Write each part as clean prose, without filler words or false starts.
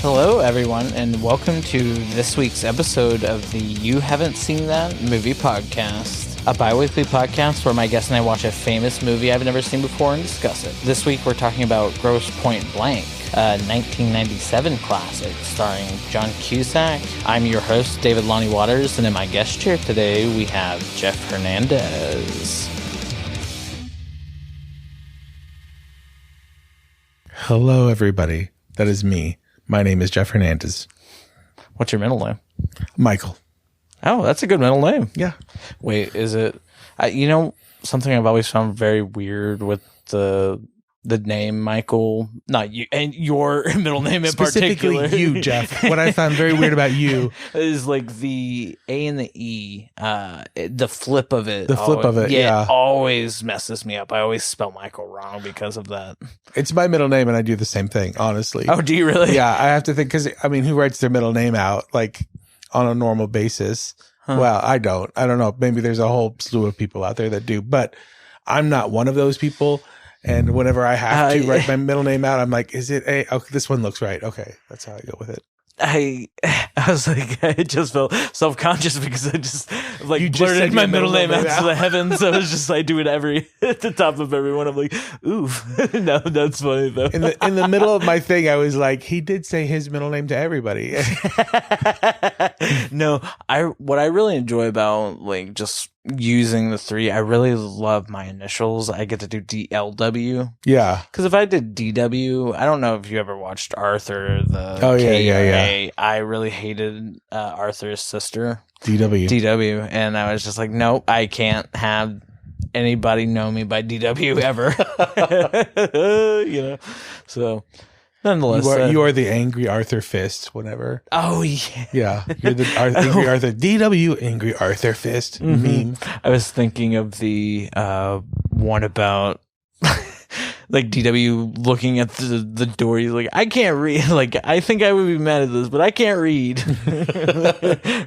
Hello, everyone, and welcome to this week's episode of the You Haven't Seen That Movie Podcast, a bi-weekly podcast where my guest and I watch a famous movie I've never seen before and discuss it. This week, we're talking about Grosse Pointe Blank, a 1997 classic starring John Cusack. I'm your host, David Lonnie Waters, and in my guest chair today, we have Jeff Hernandez. Hello, everybody. That is me. My name is Jeff Hernandez. What's your middle name? Michael. Oh, that's a good middle name. Yeah. Wait, is it... something I've always found very weird with the name Michael, not you, and your middle name in particular. Specifically you, Jeff. What I found very weird about you is like the A and the E, the flip of it. Yeah. It always messes me up. I always spell Michael wrong because of that. It's my middle name, and I do the same thing, honestly. Oh, do you really? Yeah, I have to think, because, who writes their middle name out, like, on a normal basis? Huh. Well, I don't. I don't know. Maybe there's a whole slew of people out there that do, but I'm not one of those people. And whenever I have to write my middle name out, I'm like, is it A? Oh, this one looks right. Okay, that's how I go with it. I was like, I just felt self-conscious because I just like you just blurted my middle name out out to the heavens. I was just, I do it at the top of everyone. I'm like, ooh, no, that's funny though. In the middle of my thing, I was like, he did say his middle name to everybody. No, what I really enjoy about like just using the three, I really love my initials. I get to do DLW. Yeah. Because if I did DW, I don't know if you ever watched Arthur, the yeah. I really hated Arthur's sister. DW. And I was just like, nope, I can't have anybody know me by DW ever. So nonetheless, you are the angry Arthur Fist. Whenever. Oh yeah. Yeah, you're the angry Arthur. DW angry Arthur Fist meme. I was thinking of the one about. Like DW looking at the door, he's like, I can't read. Like, I think I would be mad at this, but I can't read.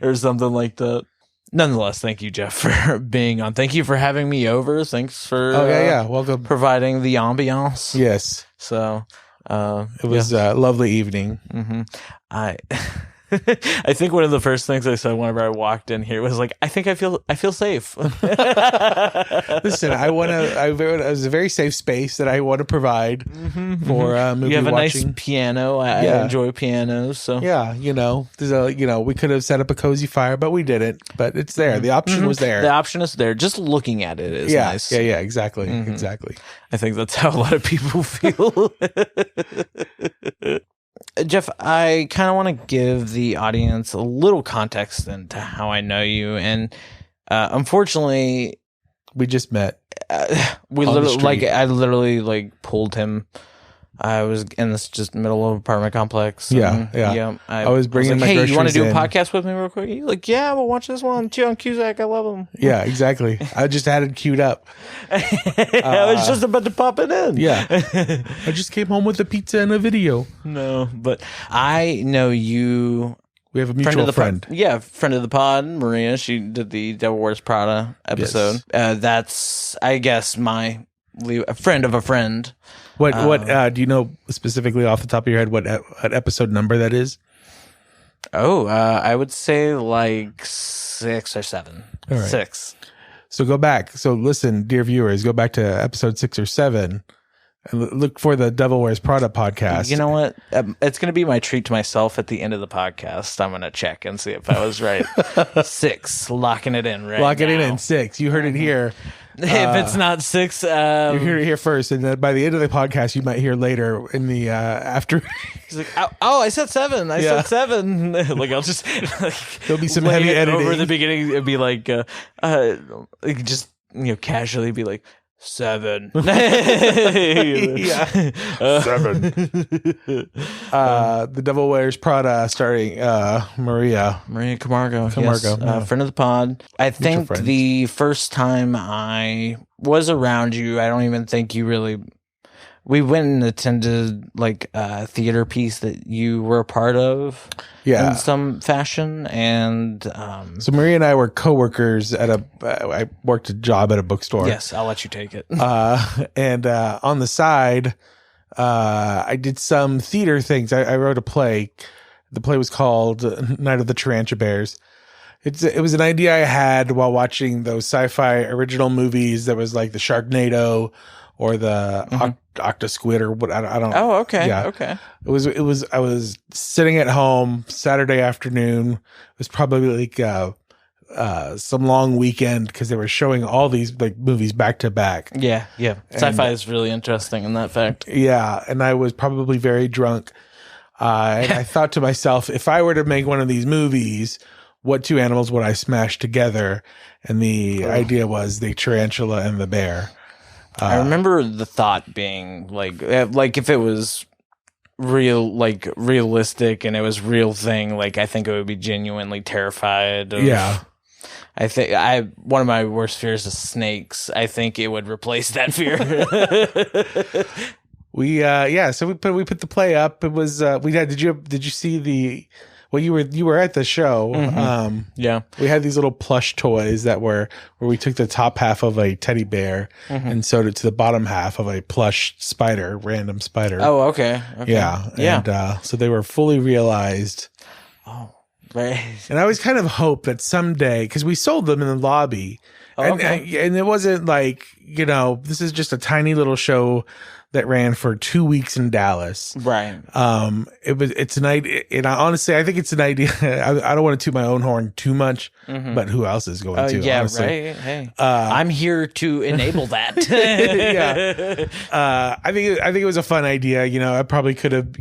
Or something like that. Nonetheless, thank you, Jeff, for being on. Thank you for having me over. Thanks for welcome, providing the ambiance. Yes. So it was a lovely evening. Mm-hmm. I think one of the first things I said whenever I walked in here was like, I think I feel safe. Listen, it was a very safe space that I want to provide for movie watching. You have a nice piano. I enjoy pianos. So yeah, there's we could have set up a cozy fire, but we didn't. But it's there. The option was there. The option is there. Just looking at it is nice. Yeah, exactly. Exactly. I think that's how a lot of people feel. Jeff, I kind of want to give the audience a little context into how I know you, and unfortunately, we just met. I literally pulled him. I was in this just middle of an apartment complex. Yeah. I was bringing my groceries. Hey, you want to do a podcast with me real quick? You're like, yeah, we'll watch this one. John Cusack, I love him. Yeah, exactly. I just had it queued up. I was just about to pop it in. Yeah. I just came home with a pizza and a video. No, but I know you. We have a mutual friend. Friend of the pod, Maria. She did the Devil Wears Prada episode. Yes. That's, I guess, a friend of a friend. What do you know specifically off the top of your head what episode number that is? I would say like 6 or 7. All right. 6. So go back. So listen, dear viewers, go back to episode 6 or 7 and look for the Devil Wears Prada podcast. You know what? It's going to be my treat to myself at the end of the podcast. I'm going to check and see if I was right. 6, locking it in right now. Lock it in 6. You heard it here. If it's not 6, you hear it here first, and then by the end of the podcast, you might hear later in the after. He's like, "Oh, I said 7. I said 7." Like I'll just there'll be some heavy editing over the beginning. It'd be like, just casually be like 7. Yeah, 7. The Devil Wears Prada, starring Maria Camargo, yes. Friend of the pod. I think the first time I was around you, I don't even think you really. We went and attended like a theater piece that you were a part of, in some fashion, and so Maria and I were co-workers at I worked a job at a bookstore. Yes, I'll let you take it. And on the side, I did some theater things. I wrote a play. The play was called Night of the Tarantula Bears. It was an idea I had while watching those sci-fi original movies that was like the Sharknado or the Octosquid or what I don't. Oh, okay. Yeah. Okay. It was. I was sitting at home Saturday afternoon. It was probably like some long weekend because they were showing all these like movies back to back. Yeah. Sci-fi is really interesting in that fact. Yeah, and I was probably very drunk. And I thought to myself, if I were to make one of these movies, what two animals would I smash together? And the idea was the tarantula and the bear. I remember the thought being like if it was real, like realistic and it was real thing, like I think it would be genuinely terrified of, yeah. I think one of my worst fears is snakes. I think it would replace that fear. So we put the play up. It was did you see the you were at the show. Yeah. We had these little plush toys that were where we took the top half of a teddy bear and sewed it to the bottom half of a plush spider, random spider. Oh, okay. Yeah. And so they were fully realized. Oh, right. And I always kind of hope that someday, because we sold them in the lobby, and it wasn't like, this is just a tiny little show that ran for 2 weeks in Dallas. Right. It's an idea, and honestly, I think it's an idea. I don't want to toot my own horn too much, but who else is going to? Yeah, honestly. right. Hey, I'm here to enable that. Yeah. I think it was a fun idea. I probably could have.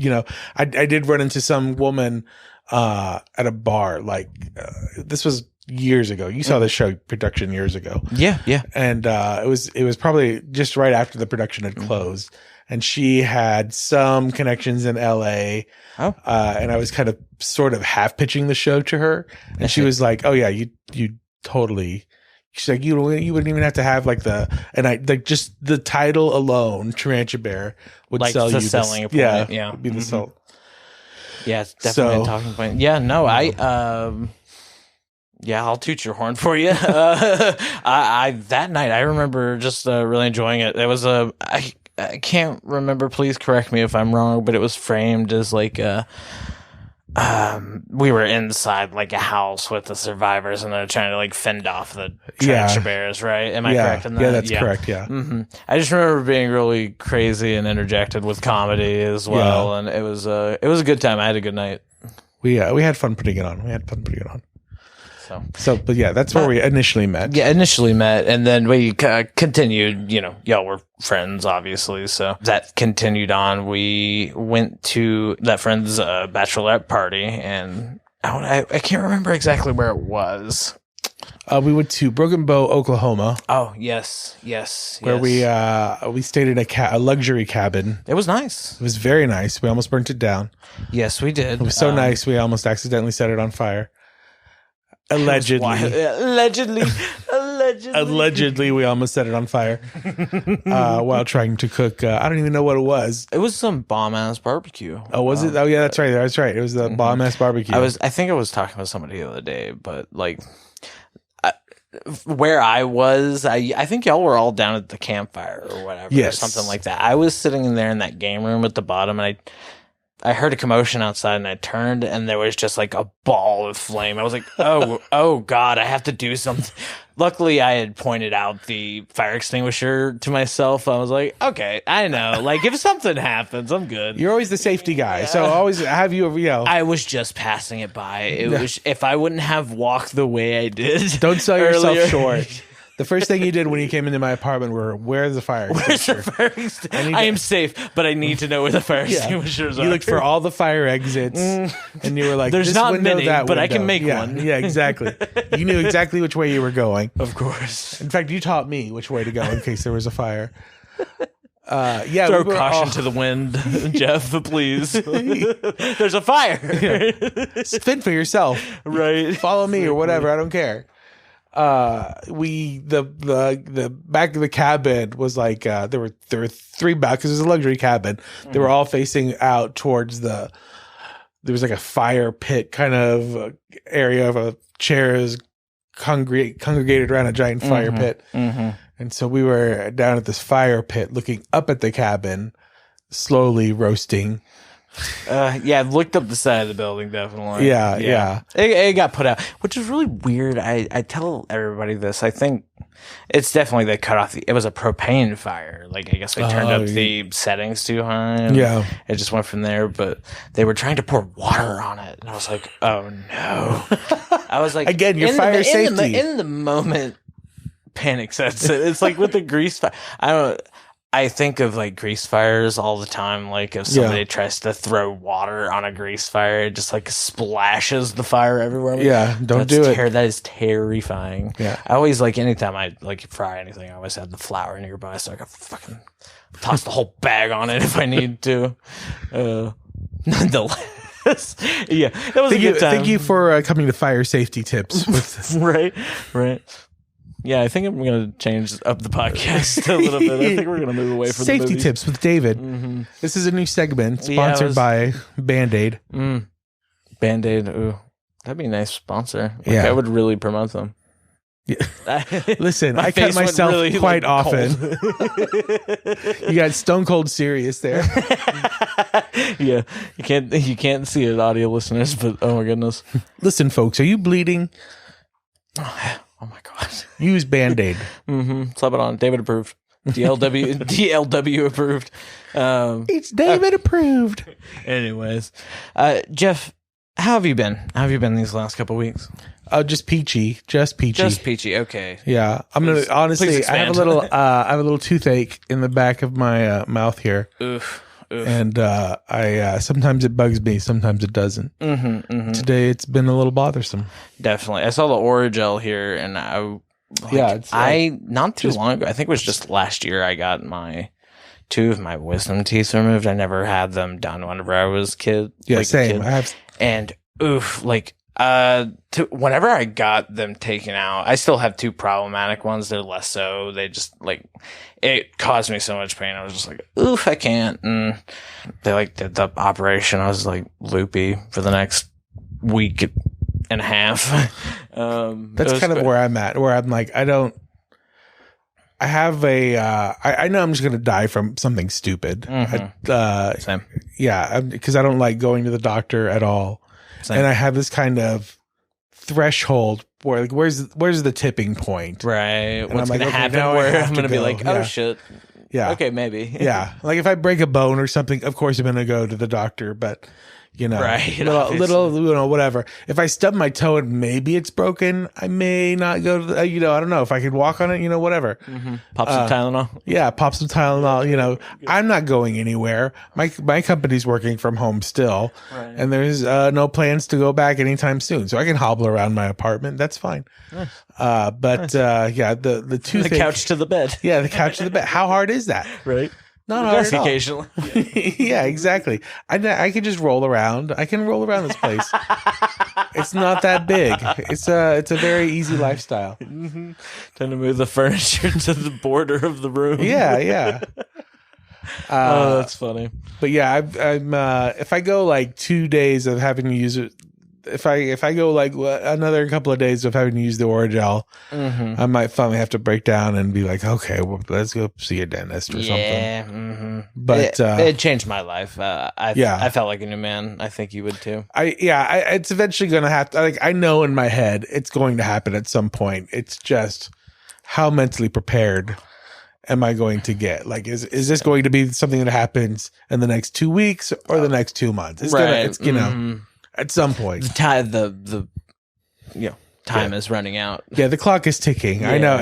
I did run into some woman at a bar. Like this was years ago. You saw the show production years ago. Yeah. And it was probably just right after the production had closed. And she had some connections in LA. Oh. And I was kind of sort of half pitching the show to her. And she was like, "Oh yeah, you totally." She's like, you wouldn't even have to have like just the title alone, Tarantula Bear, would like sell the you selling point. Yeah. Would be the sell. Yeah, it's definitely a talking point. Yeah, no, yeah, I'll toot your horn for you. I that night I remember just really enjoying it. It was I can't remember. Please correct me if I'm wrong, but it was framed as like we were inside like a house with the survivors, and they're trying to like fend off the tarantula bears. Right? Am I correct in that? Yeah, that's correct. Yeah. I just remember being really crazy and interjected with comedy as well, and it was a good time. I had a good night. We had fun putting it on. But yeah, that's where we initially met. Yeah, and then we continued. Y'all were friends, obviously. So that continued on. We went to that friend's bachelorette party, and I can't remember exactly where it was. We went to Broken Bow, Oklahoma. Oh, yes. Where we stayed in a luxury cabin. It was nice. It was very nice. We almost burnt it down. Yes, we did. It was so nice. We almost accidentally set it on fire. Allegedly, we almost set it on fire while trying to cook. I don't even know what it was. It was some bomb ass barbecue. Oh, was it? Oh, yeah, that's right. That's right. It was the bomb ass barbecue. I think I was talking with somebody the other day, but like where I was, I think y'all were all down at the campfire or whatever, or something like that. I was sitting in there in that game room at the bottom, and I heard a commotion outside, and I turned, and there was just like a ball of flame. I was like, oh God, I have to do something. Luckily, I had pointed out the fire extinguisher to myself. I was like, okay, I know. Like, if something happens, I'm good. You're always the safety guy, so always have you. I was just passing it by. It was if I wouldn't have walked the way I did. Don't sell yourself short. The first thing you did when you came into my apartment were, where's the fire extinguisher? Where's the fire extinguisher? I am safe, but I need to know where the fire extinguishers are. You looked for all the fire exits, and you were like, there's this not window, many, that but window. I can make one. Yeah, exactly. You knew exactly which way you were going. Of course. In fact, you taught me which way to go in case there was a fire. Throw caution to the wind, Jeff, please. There's a fire. Fend for yourself. Right. Follow me or whatever. I don't care. The back of the cabin was like there were three back because it was a luxury cabin. They were all facing out towards there was like a fire pit kind of area of chairs congregated around a giant fire pit. And so we were down at this fire pit looking up at the cabin slowly roasting. Yeah, I've looked up the side of the building, definitely. Yeah. It got put out, which is really weird. I tell everybody this. I think it's definitely they cut off it was a propane fire. Like, I guess they turned up the settings too high. And it just went from there, but they were trying to pour water on it. And I was like, oh no. I was like, again, your fire safety. In the moment, panic sets in. It's like with the grease fire. I think of like grease fires all the time. Like if somebody tries to throw water on a grease fire, it just like splashes the fire everywhere. Yeah, don't do it. That is terrifying. Yeah, I always like anytime I like fry anything, I always have the flour nearby so I can fucking toss the whole bag on it if I need to. Nonetheless, yeah, that was a good time. Thank you for coming to Fire Safety Tips. Right. Yeah, I think I'm going to change up the podcast a little bit. I think we're going to move away from Safety Tips with David. Mm-hmm. This is a new segment sponsored by Band-Aid. Band-Aid, ooh. That'd be a nice sponsor. Like, I would really promote them. Yeah. Listen, I cut myself really, quite often. You got stone cold serious there. Yeah, you can't see it, audio listeners, but oh my goodness. Listen, folks, are you bleeding? Oh my god. Use Band-Aid. Slap it on. David approved. DLW approved. It's David approved. Anyways, Jeff, how have you been? How have you been these last couple of weeks? Just peachy. Just peachy. Okay. Yeah, I'm gonna honestly. I have a little toothache in the back of my mouth here. Oof. And I sometimes it bugs me, sometimes it doesn't. Today it's been a little bothersome. Definitely, I saw the Orajel here, and not too long ago. I think it was just last year. I got two of my wisdom teeth removed. I never had them done whenever I was kid. Yeah, same. I have, and whenever I got them taken out, I still have two problematic ones. They're less so. They just it caused me so much pain. I was just like, oof, I can't. And they did the operation. I was loopy for the next week and a half. That's kind of where I'm at, where I'm like, I have I know I'm just going to die from something stupid. Same. Yeah. Because I don't like going to the doctor at all. Same. And I have this kind of threshold where where's the tipping point? Right. What's going to happen where I'm going to be like, oh shit. Yeah. Okay, maybe. Yeah. Like if I break a bone or something, of course I'm going to go to the doctor, but right. little, whatever. If I stub my toe and maybe it's broken, I may not go to the, I don't know if I could walk on it, whatever. Pop some Tylenol. Yeah. Pop some Tylenol. I'm not going anywhere. My company's working from home still, right. And there's no plans to go back anytime soon. So I can hobble around my apartment. That's fine. Nice. The toothache. The couch to the bed. Yeah. The couch to the bed. How hard is that? Right. Not hard at all. Occasionally. Yeah, exactly. I can just roll around. I can roll around this place. It's not that big. It's a very easy lifestyle. Trying to move the furniture to the border of the room. Yeah. Oh, that's funny. But yeah, I'm if I go 2 days of having to use it. If I go another couple of days of having to use the Orajel, I might finally have to break down and be like, okay, well, let's go see a dentist or something. Yeah, but it changed my life. I felt like a new man. I think you would too. It's eventually going to have to. I know in my head it's going to happen at some point. It's just how mentally prepared am I going to get? Is this going to be something that happens in the next 2 weeks or the next 2 months? It's gonna. At some point, the time is running out. Yeah, the clock is ticking. Yeah. I know.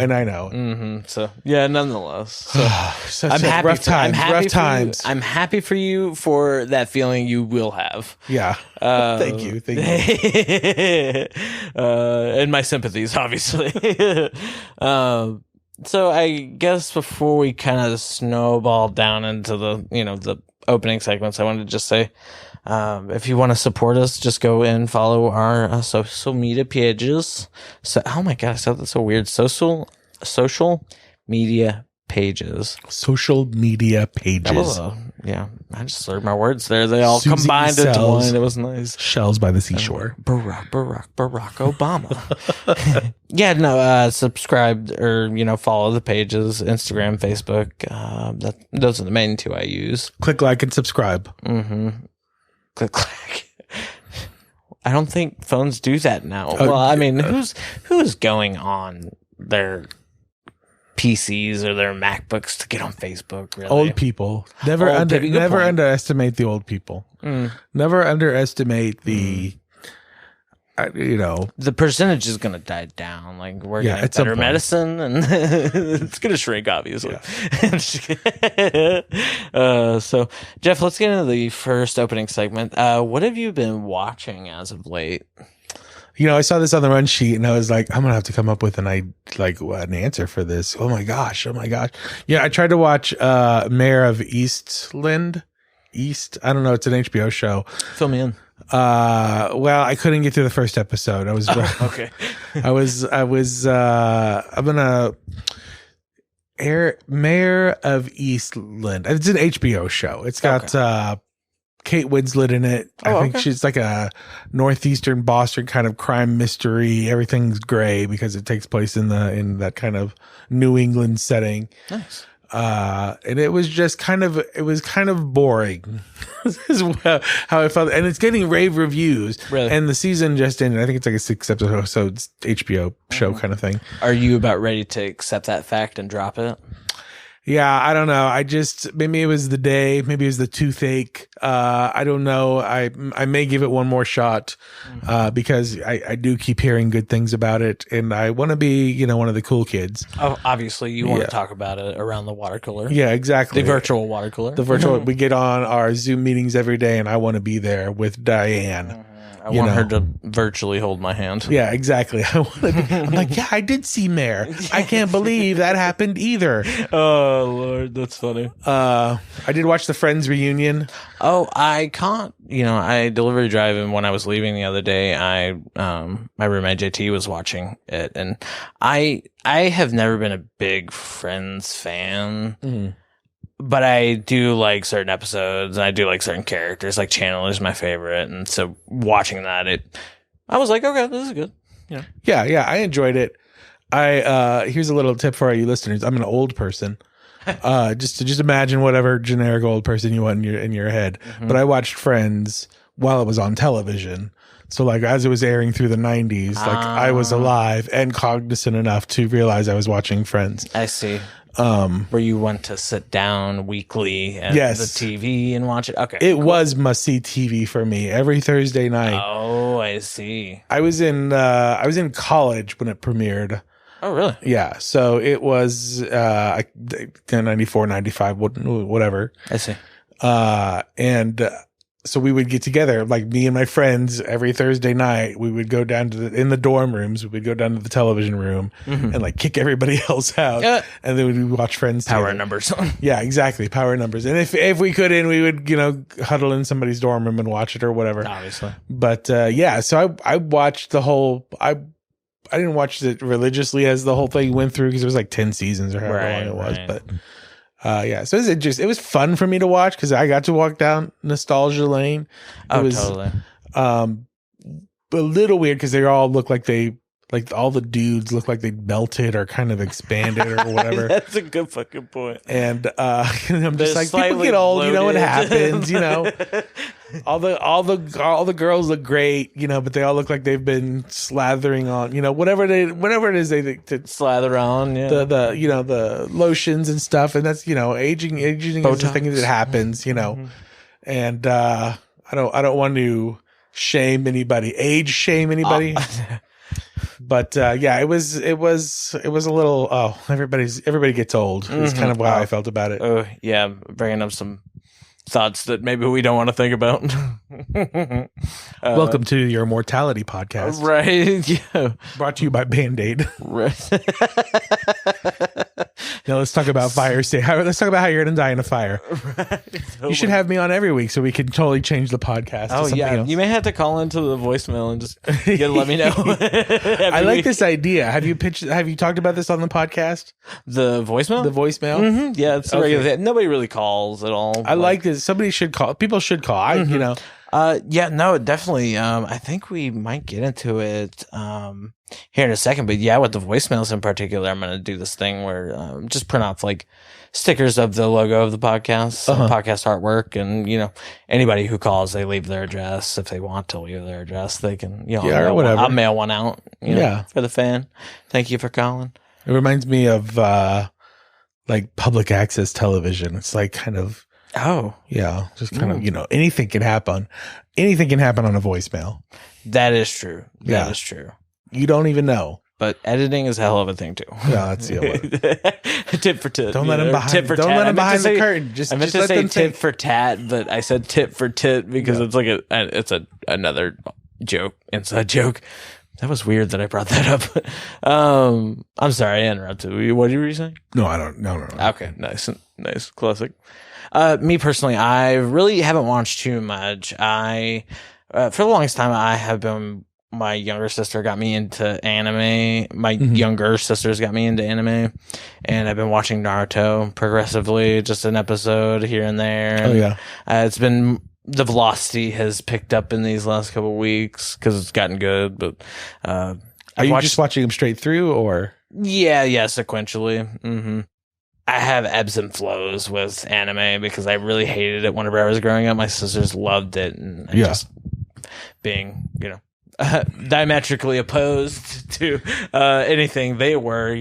So nonetheless, I'm happy. Rough times. I'm happy for you for that feeling you will have. Yeah. Thank you. And my sympathies, obviously. So I guess before we kind of snowball down into the opening segments, I wanted to just say, if you want to support us, just go and follow our social media pages. So, oh my god, I said that's so weird. Social media pages. pages. Social media That pages. was I just slurred my words there. They all Susie combined into sells one. It was nice. Shells by the seashore. Barack Obama. Subscribe or, follow the pages, Instagram, Facebook. Those are the main two I use. Click like and subscribe. Mm-hmm. Click like. I don't think phones do that now. Well, I mean, who's going on their PCs or their MacBooks to get on Facebook? Really, old people. Never underestimate the old people. Never underestimate the. The percentage is going to die down. Like we're getting better medicine, and it's going to shrink, obviously. Yeah. So, Jeff, let's get into the first opening segment. What have you been watching as of late? I saw this on the run sheet, and I was like, I'm gonna have to come up with an answer for this. Oh my gosh. Yeah, I tried to watch Mayor of Eastland. I don't know. It's an HBO show. Fill me in. Well, I couldn't get through the first episode. I was okay. I'm gonna Mayor of Eastland. It's an HBO show. It's got Kate Winslet in it. I think she's like a northeastern Boston kind of crime mystery. Everything's gray because it takes place in that kind of New England setting. Nice. And it was just kind of boring is how I felt. And it's getting rave reviews. Really? And the season just ended. I think it's like a 6 episodes HBO show kind of thing. Are you about ready to accept that fact and drop it? Yeah, I don't know. Maybe it was the day, maybe it was the toothache. I don't know. I may give it one more shot, because I do keep hearing good things about it, and I want to be, one of the cool kids. Oh, obviously you want to talk about it around the water cooler. Yeah, exactly. The virtual water cooler. We get on our Zoom meetings every day, and I want to be there with Diane. I want her to virtually hold my hand. Yeah, exactly. I'm like, yeah, I did see Mare. I can't believe that happened either. Oh, Lord, that's funny. I did watch the Friends reunion. Oh, I can't. I delivery drive, and when I was leaving the other day, my roommate JT was watching it, and I have never been a big Friends fan. Mm-hmm. But I do like certain episodes, and I do like certain characters. Like Chandler is my favorite, and so watching that, I was like, okay, this is good. Yeah, I enjoyed it. Here's a little tip for all you listeners. I'm an old person. Just imagine whatever generic old person you want in your head. Mm-hmm. But I watched Friends while it was on television. So like as it was airing through the 90s, like I was alive and cognizant enough to realize I was watching Friends. I see. Where you went to sit down weekly at the TV and watch it. Okay, it was must see TV for me every Thursday night. Oh, I see. I was in college when it premiered. Oh, really? Yeah. So it was 94, 95, whatever. I see. And so we would get together, like me and my friends, every Thursday night. We would go down to in the dorm rooms. We would go down to the television room and like kick everybody else out, and then we would watch Friends. Power numbers. Yeah, exactly. Power numbers. And if we couldn't, we would huddle in somebody's dorm room and watch it or whatever. Obviously. But so I watched the whole. I didn't watch it religiously as the whole thing went through because it was like 10 seasons or however long it was, but. So it was fun for me to watch because I got to walk down nostalgia lane. It was totally. A little weird because they all look like all the dudes look like they melted or kind of expanded or whatever. That's a good fucking point. And I'm just like, people get old, you know what happens, all the girls look great, but they all look like they've been slathering on, whatever it is they to slather on, the lotions and stuff, and that's aging Botox. Is a thing that happens, and I don't want to shame anybody, shame anybody. But it was a little. Everybody gets old. It's kind of how I felt about it. Oh yeah, bringing up some thoughts that maybe we don't want to think about. Welcome to your mortality podcast, right? Yeah, brought to you by Band-Aid. Right. No, let's talk about fire. Let's talk about how you're going to die in a fire. You should have me on every week so we can totally change the podcast. Oh, to something else. You may have to call into the voicemail and just let me know. I like this idea. Have you talked about this on the podcast? The voicemail? The voicemail? Mm-hmm. Yeah, it's a regular thing. Nobody really calls at all. I like this. Somebody should call. People should call. Definitely. I think we might get into it here in a second, but yeah, with the voicemails in particular, I'm going to do this thing where just print off like stickers of the logo of the podcast, podcast artwork, and anybody who calls, they leave their address. If they want to leave their address, they can. Or whatever. I'll mail one out. For the fan. Thank you for calling. It reminds me of like public access television. It's like kind of. Oh. Yeah. Just kind of, anything can happen. Anything can happen on a voicemail. That is true. That is true. You don't even know. But editing is a hell of a thing, too. Yeah, that's the one. Tit for tit. Don't let them behind, don't let them behind the curtain. I meant to say tit for tat, but I said tit for tit because it's like another joke, inside joke. That was weird that I brought that up. I'm sorry, I interrupted. What were you saying? No, I don't. No. Okay, nice. Classic. Me personally, I really haven't watched too much. For the longest time, my younger sister got me into anime. My younger sisters got me into anime, and I've been watching Naruto progressively, just an episode here and there. Oh yeah, it's been the velocity has picked up in these last couple of weeks because it's gotten good. But are you just watching them straight through, or yeah, sequentially? Mm-hmm. I have ebbs and flows with anime because I really hated it whenever I was growing up. My sisters loved it, and just being, diametrically opposed to anything they were,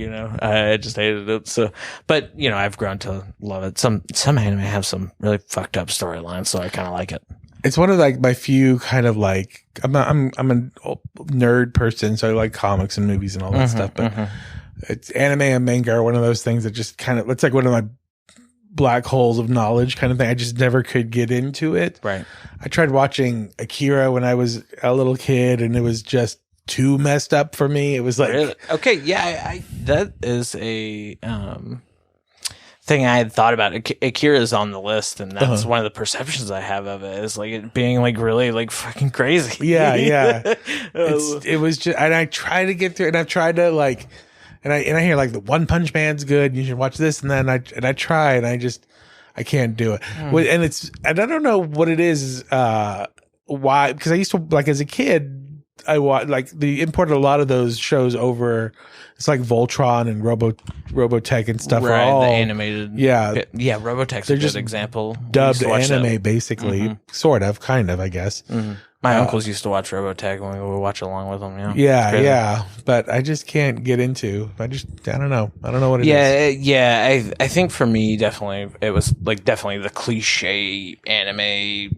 I just hated it. So, but I've grown to love it. Some anime have some really fucked up storylines, so I kind of like it. It's one of like my few kind of like I'm a nerd person, so I like comics and movies and all that stuff, but. It's anime and manga are one of those things that just kind of, it's like one of my black holes of knowledge kind of thing. I just never could get into it. Right. I tried watching Akira when I was a little kid and it was just too messed up for me. It was like, really? Okay. Yeah. That is a, thing I had thought about. Akira is on the list, and that's one of the perceptions I have of it is like it being like really like fucking crazy. Yeah. It was just, and I try to get through it, and I've tried to like, and I hear like the One Punch Man's good. You should watch this, and then I try, and I can't do it. And I don't know what it is. Why? Because I used to like as a kid, I watched like they imported a lot of those shows over. It's like Voltron and Robotech and stuff. Right, are all, the animated. Yeah, Robotech's a good example. Dubbed anime, basically, sort of, kind of, I guess. My uncles used to watch Robotech when we would watch along with them. Yeah. But I just can't get into. I don't know. I don't know what it is. Yeah. I think for me, definitely, it was like definitely the cliche anime.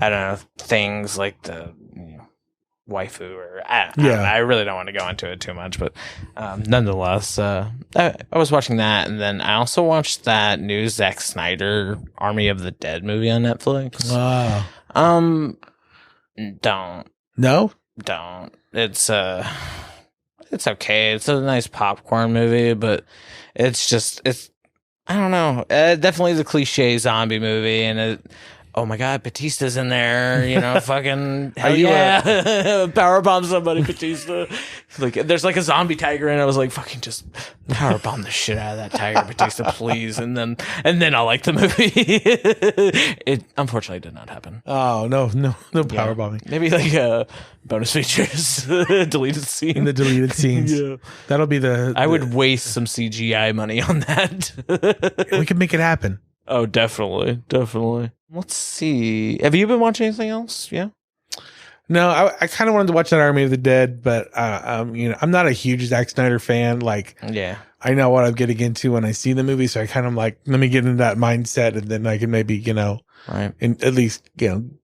I don't know, things like the waifu or I don't know, I really don't want to go into it too much, but nonetheless, I was watching that, and then I also watched that new Zack Snyder Army of the Dead movie on Netflix. Wow. Don't. It's okay. It's a nice popcorn movie, but it's I don't know. Definitely the cliche zombie movie, and oh my God, Batista's in there, fucking hell yeah. Powerbomb somebody, Batista. Like, there's like a zombie tiger, and I was like, fucking just powerbomb the shit out of that tiger, Batista, please. And then I'll like the movie. It unfortunately did not happen. Oh, no powerbombing. Maybe like bonus features, deleted scene. In the deleted scenes. Yeah. That'll be I would waste some CGI money on that. We can make it happen. Oh, definitely. Let's see. Have you been watching anything else? Yeah. No, I kind of wanted to watch that Army of the Dead, but I'm not a huge Zack Snyder fan. Like, yeah, I know what I'm getting into when I see the movie, so I kind of like let me get into that mindset, and then I can maybe right, and at least I don't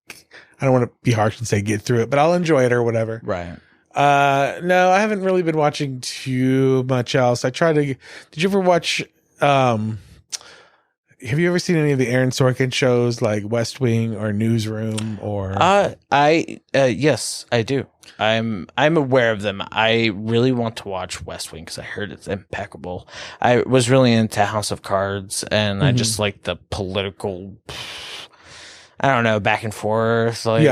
want to be harsh and say get through it, but I'll enjoy it or whatever. Right. No, I haven't really been watching too much else. I tried to. Did you ever watch? have you ever seen any of the Aaron Sorkin shows like West Wing or Newsroom or? Yes, I do. I'm aware of them. I really want to watch West Wing because I heard it's impeccable. I was really into House of Cards, and I just like the political, I don't know, back and forth, like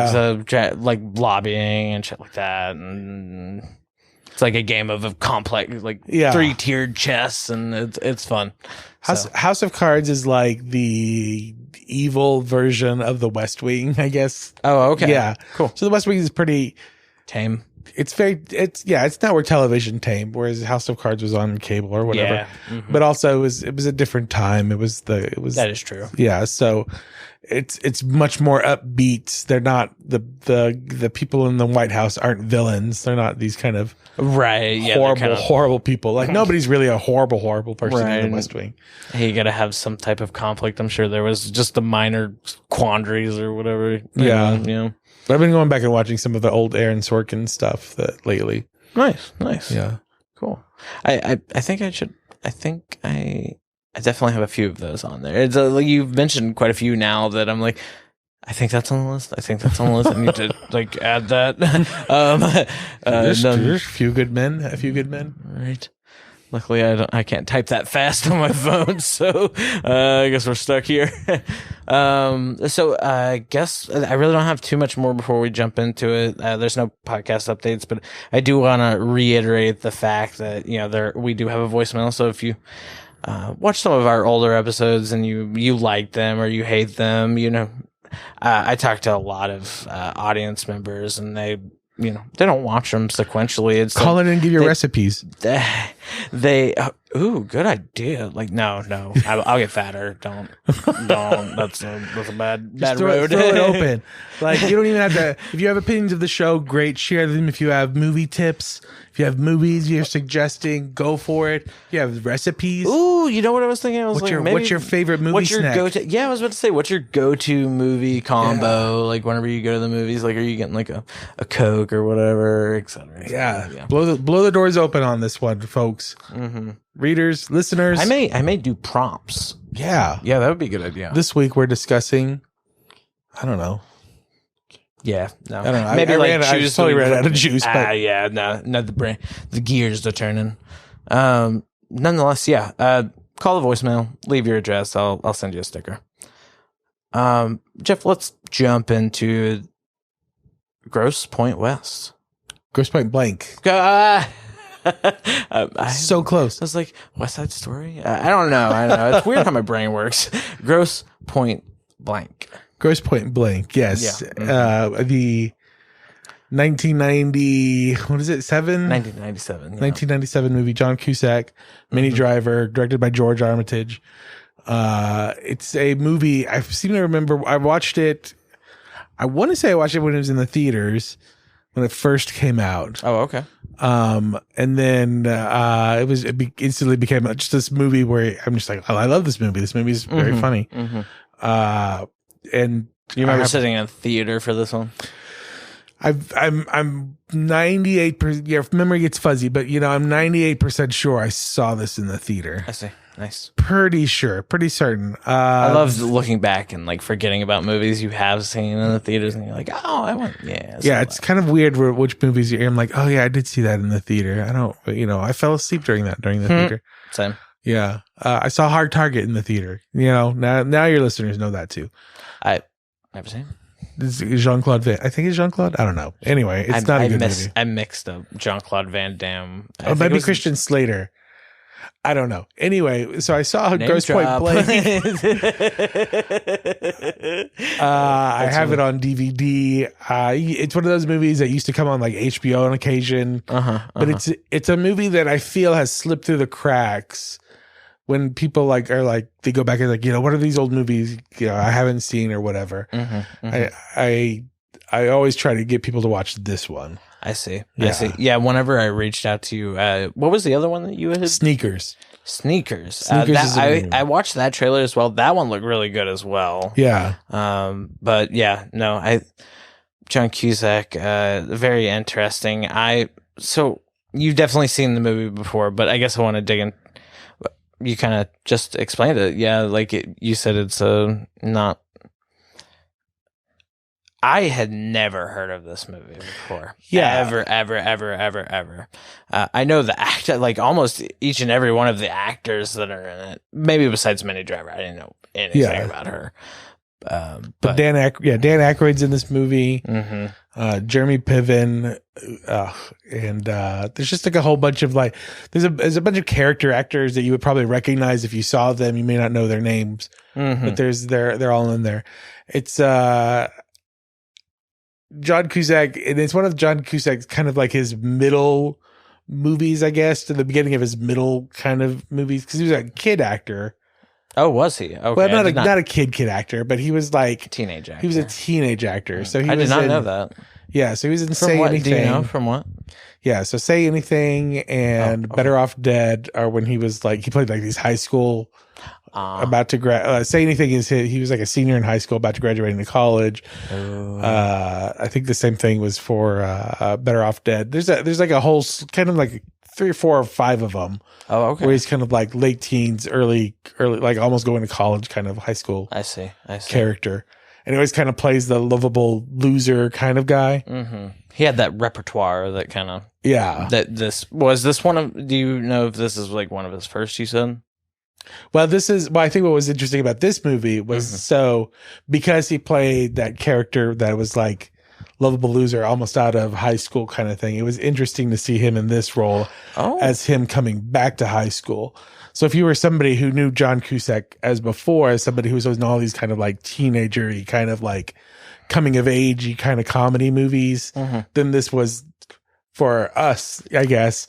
like lobbying and shit like that, and it's like a game of a complex, like 3-tiered chess, and it's fun. House of Cards is like the evil version of the West Wing, I guess. Oh, okay. Yeah, cool. So the West Wing is pretty tame. It's network television tame, whereas House of Cards was on cable or whatever. Yeah. Mm-hmm. But also it was a different time. It was that is true. Yeah, so it's much more upbeat. They're not the people in the White House aren't villains. They're not these kind of horrible people. Like nobody's really a horrible person in the West Wing. Hey, you got to have some type of conflict. I'm sure there was just the minor quandaries or whatever. Yeah. But I've been going back and watching some of the old Aaron Sorkin stuff lately. Nice. Yeah. Cool. I think I should. I think I definitely have a few of those on there. It's like you've mentioned quite a few now that I'm like, I think that's on the list. I need to like add that. There's a few good men. Right. Luckily, I can't type that fast on my phone, so I guess we're stuck here. So I guess I really don't have too much more before we jump into it. There's no podcast updates, but I do want to reiterate the fact that we do have a voicemail. So if you watch some of our older episodes and you like them or you hate them, I talk to a lot of audience members, and they don't watch them sequentially. It's call in and give your recipes. Good idea. Like, no, I'll get fatter. Don't. That's a bad road. Throw it open. Like, you don't even have to. If you have opinions of the show, great. Share them. If you have movie tips, if you have movies you're suggesting, go for it. If you have recipes. Ooh, you know what I was thinking? What's your favorite movie snack? Go-to? Yeah, I was about to say, what's your go-to movie combo? Yeah. Like, whenever you go to the movies, like, are you getting like a Coke or whatever, etc.? Yeah. Blow the doors open on this one, folks. Mm-hmm. Readers, listeners. I may do prompts. Yeah, that would be a good idea. This week we're discussing. I don't know. Yeah, no. I don't know. Maybe I totally ran out of juice. No, the gears are turning. Nonetheless, call the voicemail, leave your address. I'll send you a sticker. Jeff, let's jump into Grosse Pointe West. Grosse Pointe Blank. So close. I was like, West Side Story? I don't know. It's weird how my brain works. Grosse Pointe Blank. Grosse Pointe Blank, yes. Yeah. Mm-hmm. The 1990, what is it, 1997. 1997 movie, John Cusack, Minnie Driver, directed by George Armitage. It's a movie, I seem to remember, I watched it, I want to say I watched it when it was in the theaters, when it first came out. Oh, okay. And then it instantly became just this movie where I'm just like, oh, I love this movie. This movie is very funny. Mm-hmm. And you remember sitting in a theater for this one? I'm 98%. Yeah, memory gets fuzzy, but I'm 98% sure I saw this in the theater. I see. Nice. Pretty sure. Pretty certain. I love looking back and like forgetting about movies you have seen in the theaters, and you're like, oh, I went. Yeah. It's kind of weird which movies I'm like, oh yeah, I did see that in the theater. I don't. I fell asleep during the theater. Same. Yeah. I saw Hard Target in the theater. Now your listeners know that too. I never seen. This is Jean-Claude Van. I think it's Jean-Claude. I don't know. Anyway, it's not a good movie. I mixed up Jean-Claude Van Damme. Maybe Christian Slater. I don't know. Anyway, so I saw Grosse Pointe Blank. I have it on DVD. It's one of those movies that used to come on like HBO on occasion. But it's a movie that I feel has slipped through the cracks when people they go back and what are these old movies I haven't seen or whatever. I always try to get people to watch this one. I see. Yeah, whenever I reached out to you, what was the other one that you had? Sneakers. I watched that trailer as well. That one looked really good as well. Yeah. But yeah, no, John Cusack, very interesting. So you've definitely seen the movie before, but I guess I want to dig in. you kind of just explained it. Yeah, like you said, it's not. I had never heard of this movie before. Yeah. Ever. I know the actor, like almost each and every one of the actors that are in it. Maybe besides Minnie Driver, I didn't know anything about her. But Dan Aykroyd's in this movie. Jeremy Piven, and there's just like a whole bunch of like there's a bunch of character actors that you would probably recognize if you saw them. You may not know their names, but they're all in there. It's John Cusack, and it's one of John Cusack's kind of like his middle movies, I guess, to the beginning of his middle kind of movies, because he was a kid actor. Oh, was he? Okay. Well, not a kid actor, but he was like teenage actor. He was a teenage actor, so I did not know that. Yeah, so he was in Say Anything. Do you know from what? Yeah, so Say Anything and Better Off Dead are when he was like he played like these high school. About to Say Anything is he was like a senior in high school about to graduate into college. I think the same thing was for Better Off Dead. There's like a whole kind of like 3 or 4 or 5 of them. Oh, okay. Where he's kind of like late teens, early like almost going to college kind of high school. I see. Character, and he always kind of plays the lovable loser kind of guy. He had that repertoire that kind of That this one of. Do you know if this is like one of his first? You said. Well, I think what was interesting about this movie was because he played that character that was like lovable loser almost out of high school kind of thing. It was interesting to see him in this role as him coming back to high school. So if you were somebody who knew John Cusack as before, as somebody who's always in all these kind of like teenager-y kind of like coming of age kind of comedy movies, then this was for us, I guess,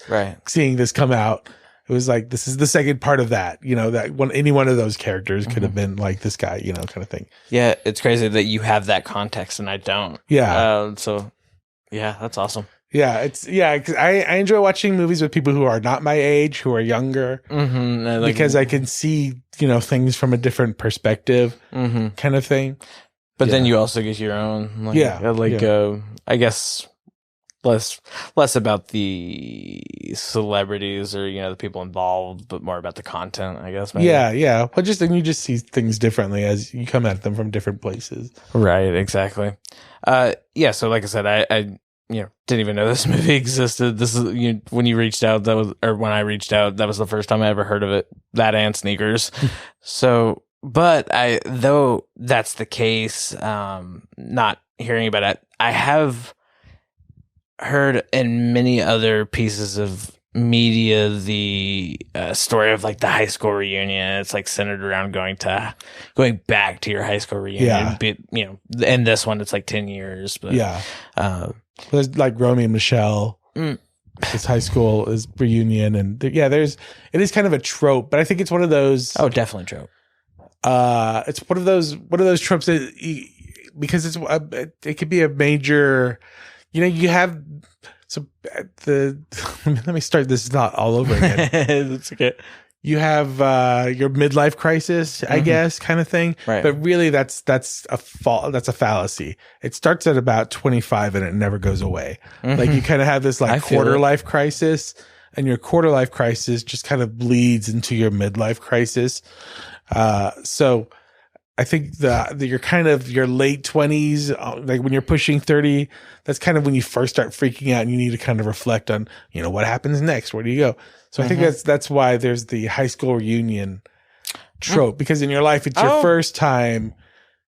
seeing this come out. It was like, this is the second part of that, that any one of those characters could have been like this guy, kind of thing. Yeah. It's crazy that you have that context and I don't. Yeah. So yeah, that's awesome. Yeah. Cause I enjoy watching movies with people who are not my age, who are younger, because I can see, things from a different perspective kind of thing. But then you also get your own, I guess, less about the celebrities or the people involved, but more about the content, I guess. Maybe. Yeah. Well, you just see things differently as you come at them from different places. Right. Exactly. So like I said, I didn't even know this movie existed. This is when you reached out. When I reached out, that was the first time I ever heard of it. That and Sneakers. So, but though that's the case, not hearing about it, I have heard in many other pieces of media the story of like the high school reunion. It's like centered around going back to your high school reunion. In this one it's like 10 years. But there's like Romeo and Michelle. This high school is reunion, and it is kind of a trope, but I think it's one of those. Oh, definitely trope. It's one of those tropes that because it could be a major. You have let me start this not all over again. It's okay. You have your midlife crisis, I guess, kind of thing. Right. But really, that's a fallacy. It starts at about 25 and it never goes away. Like you kind of have this like quarter life crisis, and your quarter life crisis just kind of bleeds into your midlife crisis. So I think that you're kind of your late 20s, like when you're pushing 30, that's kind of when you first start freaking out and you need to kind of reflect on, what happens next? Where do you go? So I think that's why there's the high school reunion trope, because in your life, it's your first time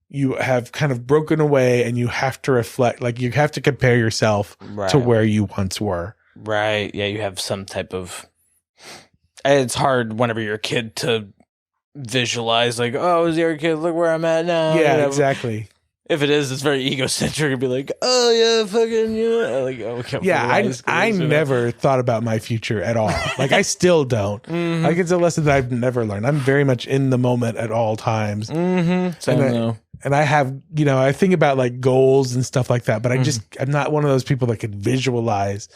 you have kind of broken away and you have to reflect, like you have to compare yourself to where you once were. Right. Yeah. You have some type of, it's hard whenever you're a kid to visualize like, oh, as you're a kid, look where I'm at now. Yeah, exactly. If it is, it's very egocentric and be like, oh yeah, fucking like, oh, yeah. I never thought about my future at all. Like I still don't. Like it's a lesson that I've never learned. I'm very much in the moment at all times. Same and I have, I think about like goals and stuff like that, but I'm not one of those people that could visualize.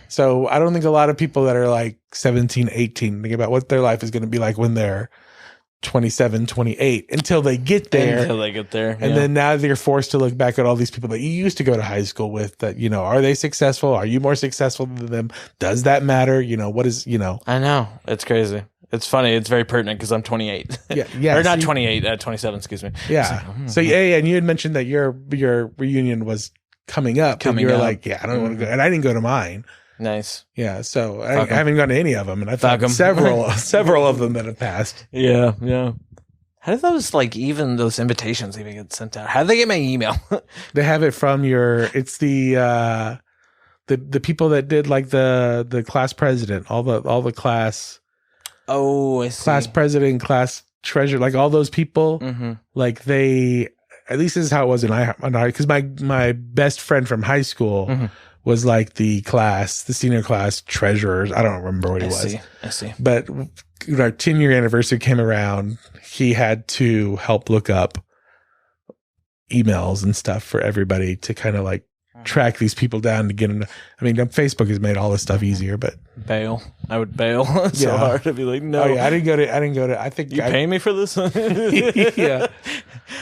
So I don't think a lot of people that are like 17, 18 think about what their life is going to be like when they're 27, 28 until they get there. And then now they're forced to look back at all these people that you used to go to high school with that, are they successful? Are you more successful than them? Does that matter? What is, I know. It's crazy. It's funny. It's very pertinent because I'm 28. Yeah. Or not 28, 27, excuse me. Yeah. So, and you had mentioned that your reunion was coming up. And you were like, yeah, I don't want to go. And I didn't go to mine. Nice. Yeah. So I haven't gone to any of them. And I've had several of them that have passed. Yeah. Yeah. How did those, even those invitations even get sent out? How did they get my email? They have it from it's the people that did the class president, all the class. Oh, I see. Class president, class treasurer, all those people, they, at least this is how it was in high, because my best friend from high school was the senior class treasurer. I don't remember what he was. I see. But our 10-year anniversary came around, he had to help look up emails and stuff for everybody to kind of track these people down to get them. I mean, Facebook has made all this stuff easier, but bail. I would bail so hard. I'd be like, no. Oh, yeah, I didn't go to. I think you pay me for this. Yeah.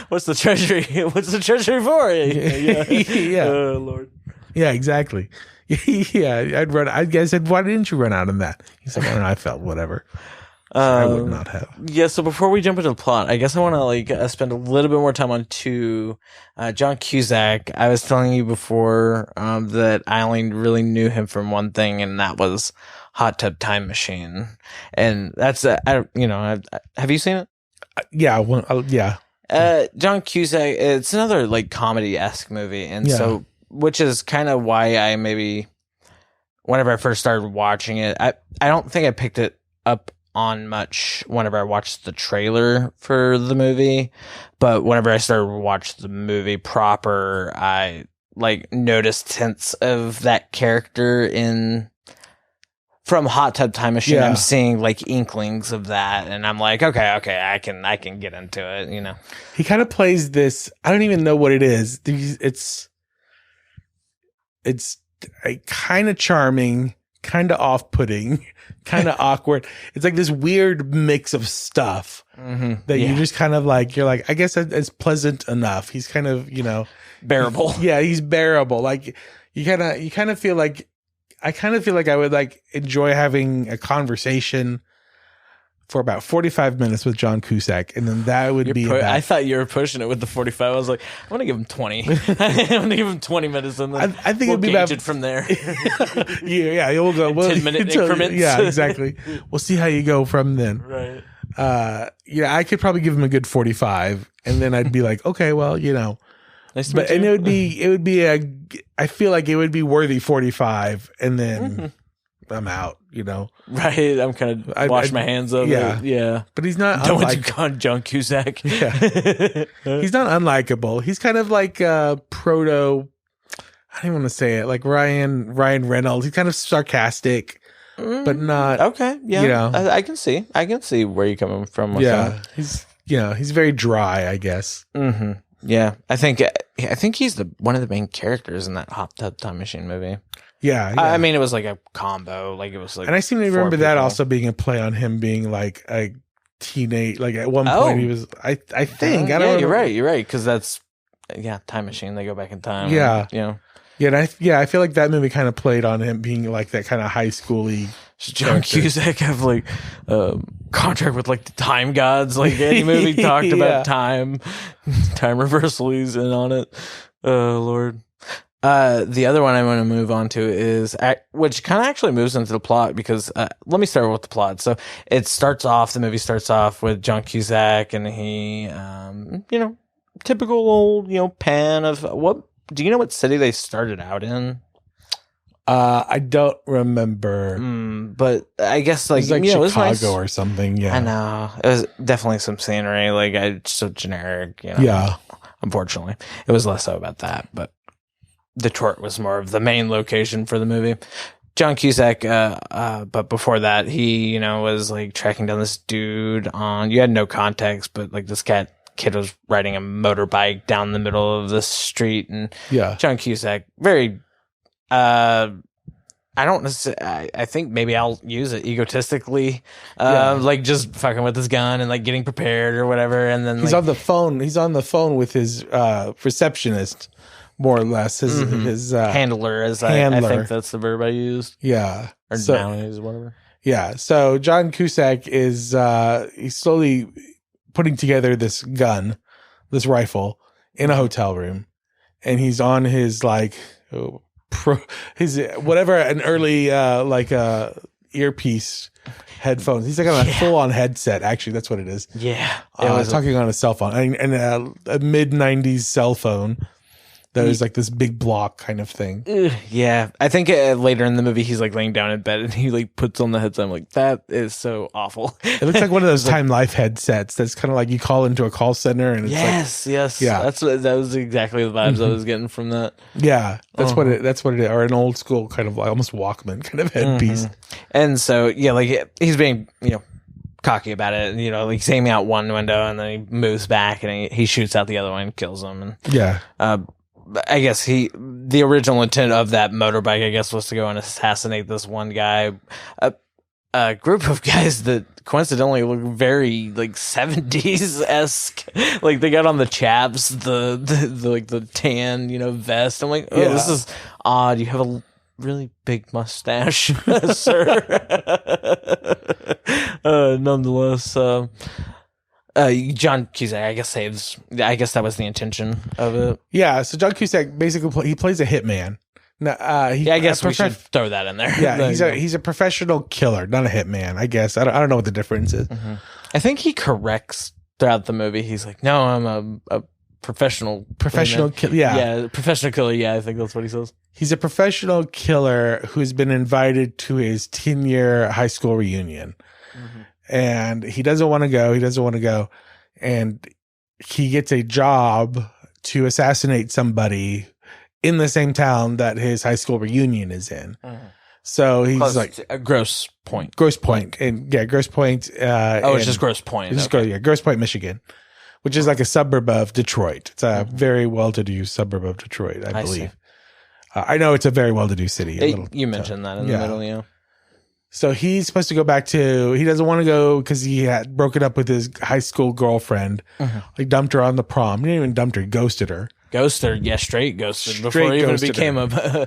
What's the treasury? What's the treasury for? Yeah. Oh Lord. Yeah, exactly. Yeah, I guess said, why didn't you run out on that? He's like, I don't know. I felt whatever. I would not have. Yeah, so before we jump into the plot, I guess I want to spend a little bit more time on John Cusack. I was telling you before that I only really knew him from one thing, and that was Hot Tub Time Machine. And that's have you seen it? Yeah, yeah. John Cusack. It's another comedy-esque movie, and so which is kind of why I maybe whenever I first started watching it, I don't think I picked it up on much whenever I watched the trailer for the movie, but whenever I started to watch the movie proper, I noticed hints of that character from Hot Tub Time Machine. I'm seeing inklings of that, and I'm like, okay, I can get into it. He kind of plays this. I don't even know what it is. It's a kind of charming, kind of off-putting, kind of awkward. It's this weird mix of stuff that you just kind of you're I guess it's pleasant enough. He's kind of, bearable. Yeah, he's bearable. You kind of feel I kind of feel like I would enjoy having a conversation for about 45 minutes with John Cusack, and then that would be I thought you were pushing it with the 45. I was like, I'm going to give him 20. I'm going to give him 20 minutes, and then I think we'll it'd be gauge about it from there. Yeah, we'll go 10-minute increments. Yeah, exactly. We'll see how you go from then. Right. I could probably give him a good 45, and then I'd be like, okay, well, nice to meet you. And it would be I feel like it would be worthy 45, and then I'm out, Right, I'm kind of wash my hands of it. Yeah. But he's not Don't want to con John Cusack. Yeah. He's not unlikable. He's kind of like proto, I don't even want to say it, like Ryan Reynolds. He's kind of sarcastic, but not. Okay, yeah. I can see where you're coming from with that. He's very dry, I guess. Mm-hmm. Yeah, I think he's one of the main characters in that Hot Tub Time Machine movie. Yeah. I mean, it was a combo. It was and I seem to remember that also being a play on him being a teenage. At one point, he was. I think. I don't know. You're right. Because that's Time Machine. They go back in time. Yeah. And, Yeah, I feel like that movie kind of played on him being that kind of high schooly. John Cusack have contract with the time gods. Any movie talked about time reversal. He's in on it. Oh Lord. The other one I want to move on to is, which kind of actually moves into the plot because, let me start with the plot. So the movie starts off with John Cusack and he, typical old, pan of do you know what city they started out in? I don't remember. But I guess it was Chicago nice. or something. Yeah. I know. It was definitely some scenery. It's so generic, Yeah. Unfortunately. It was less so about that, but Detroit was more of the main location for the movie. John Cusack, but before that, he, was tracking down this dude you had no context, but this kid was riding a motorbike down the middle of the street, and John Cusack, very, I don't necessarily, I think maybe I'll use it egotistically, just fucking with his gun and getting prepared or whatever. And then he's on the phone with his, receptionist. More or less his handler, I think that's the verb I used. Yeah, or noun is whatever. Yeah. So John Cusack is he's slowly putting together this gun, this rifle, in a hotel room, and he's on his his whatever an early earpiece headphones. He's like on a full on headset. Actually, that's what it is. Yeah, talking on a cell phone and a mid '90s cell phone. That is like this big block kind of thing. Yeah. I think later in the movie, he's like laying down in bed and he like puts on the headset. I'm like, that is so awful. It looks like one of those Time Life headsets that's kind of like you call into a call center and it's yes. Yeah. That was exactly the vibes I was getting from that. Yeah. That's what it is. Or an old school kind of like almost Walkman kind of headpiece. And so, yeah, like he's being, cocky about it. And, like he's aiming out one window and then he moves back and he shoots out the other one and kills him. And yeah. I guess the original intent of that motorbike, I guess, was to go and assassinate this one guy. A group of guys that coincidentally look very like 70s-esque. Like they got on the chaps, the tan, vest. I'm like, this is odd. You have a really big mustache, sir. Nonetheless, John Cusack, I guess that was the intention of it. Yeah, so John Cusack basically he plays a hitman. Now, I guess we should throw that in there. Yeah, he's a professional killer, not a hitman. I guess I don't know what the difference is. Mm-hmm. I think he corrects throughout the movie. He's like, "No, I'm a professional killer." Yeah, professional killer. Yeah, I think that's what he says. He's a professional killer who's been invited to his 10-year high school reunion. Mm-hmm. And he doesn't want to go. And he gets a job to assassinate somebody in the same town that his high school reunion is in. Mm-hmm. So he's Grosse Pointe. Grosse Pointe. And yeah, Grosse Pointe. It's just Grosse Pointe. Grosse Pointe, Michigan, which is like a suburb of Detroit. It's a very well-to-do suburb of Detroit, I believe. I know it's a very well-to-do city. You mentioned that in the middle, yeah. So he's supposed to go back he doesn't want to go because he had broken up with his high school girlfriend. Mm-hmm. Like dumped her on the prom. He didn't even dumped her, ghosted her. Straight ghosted. Before it even became a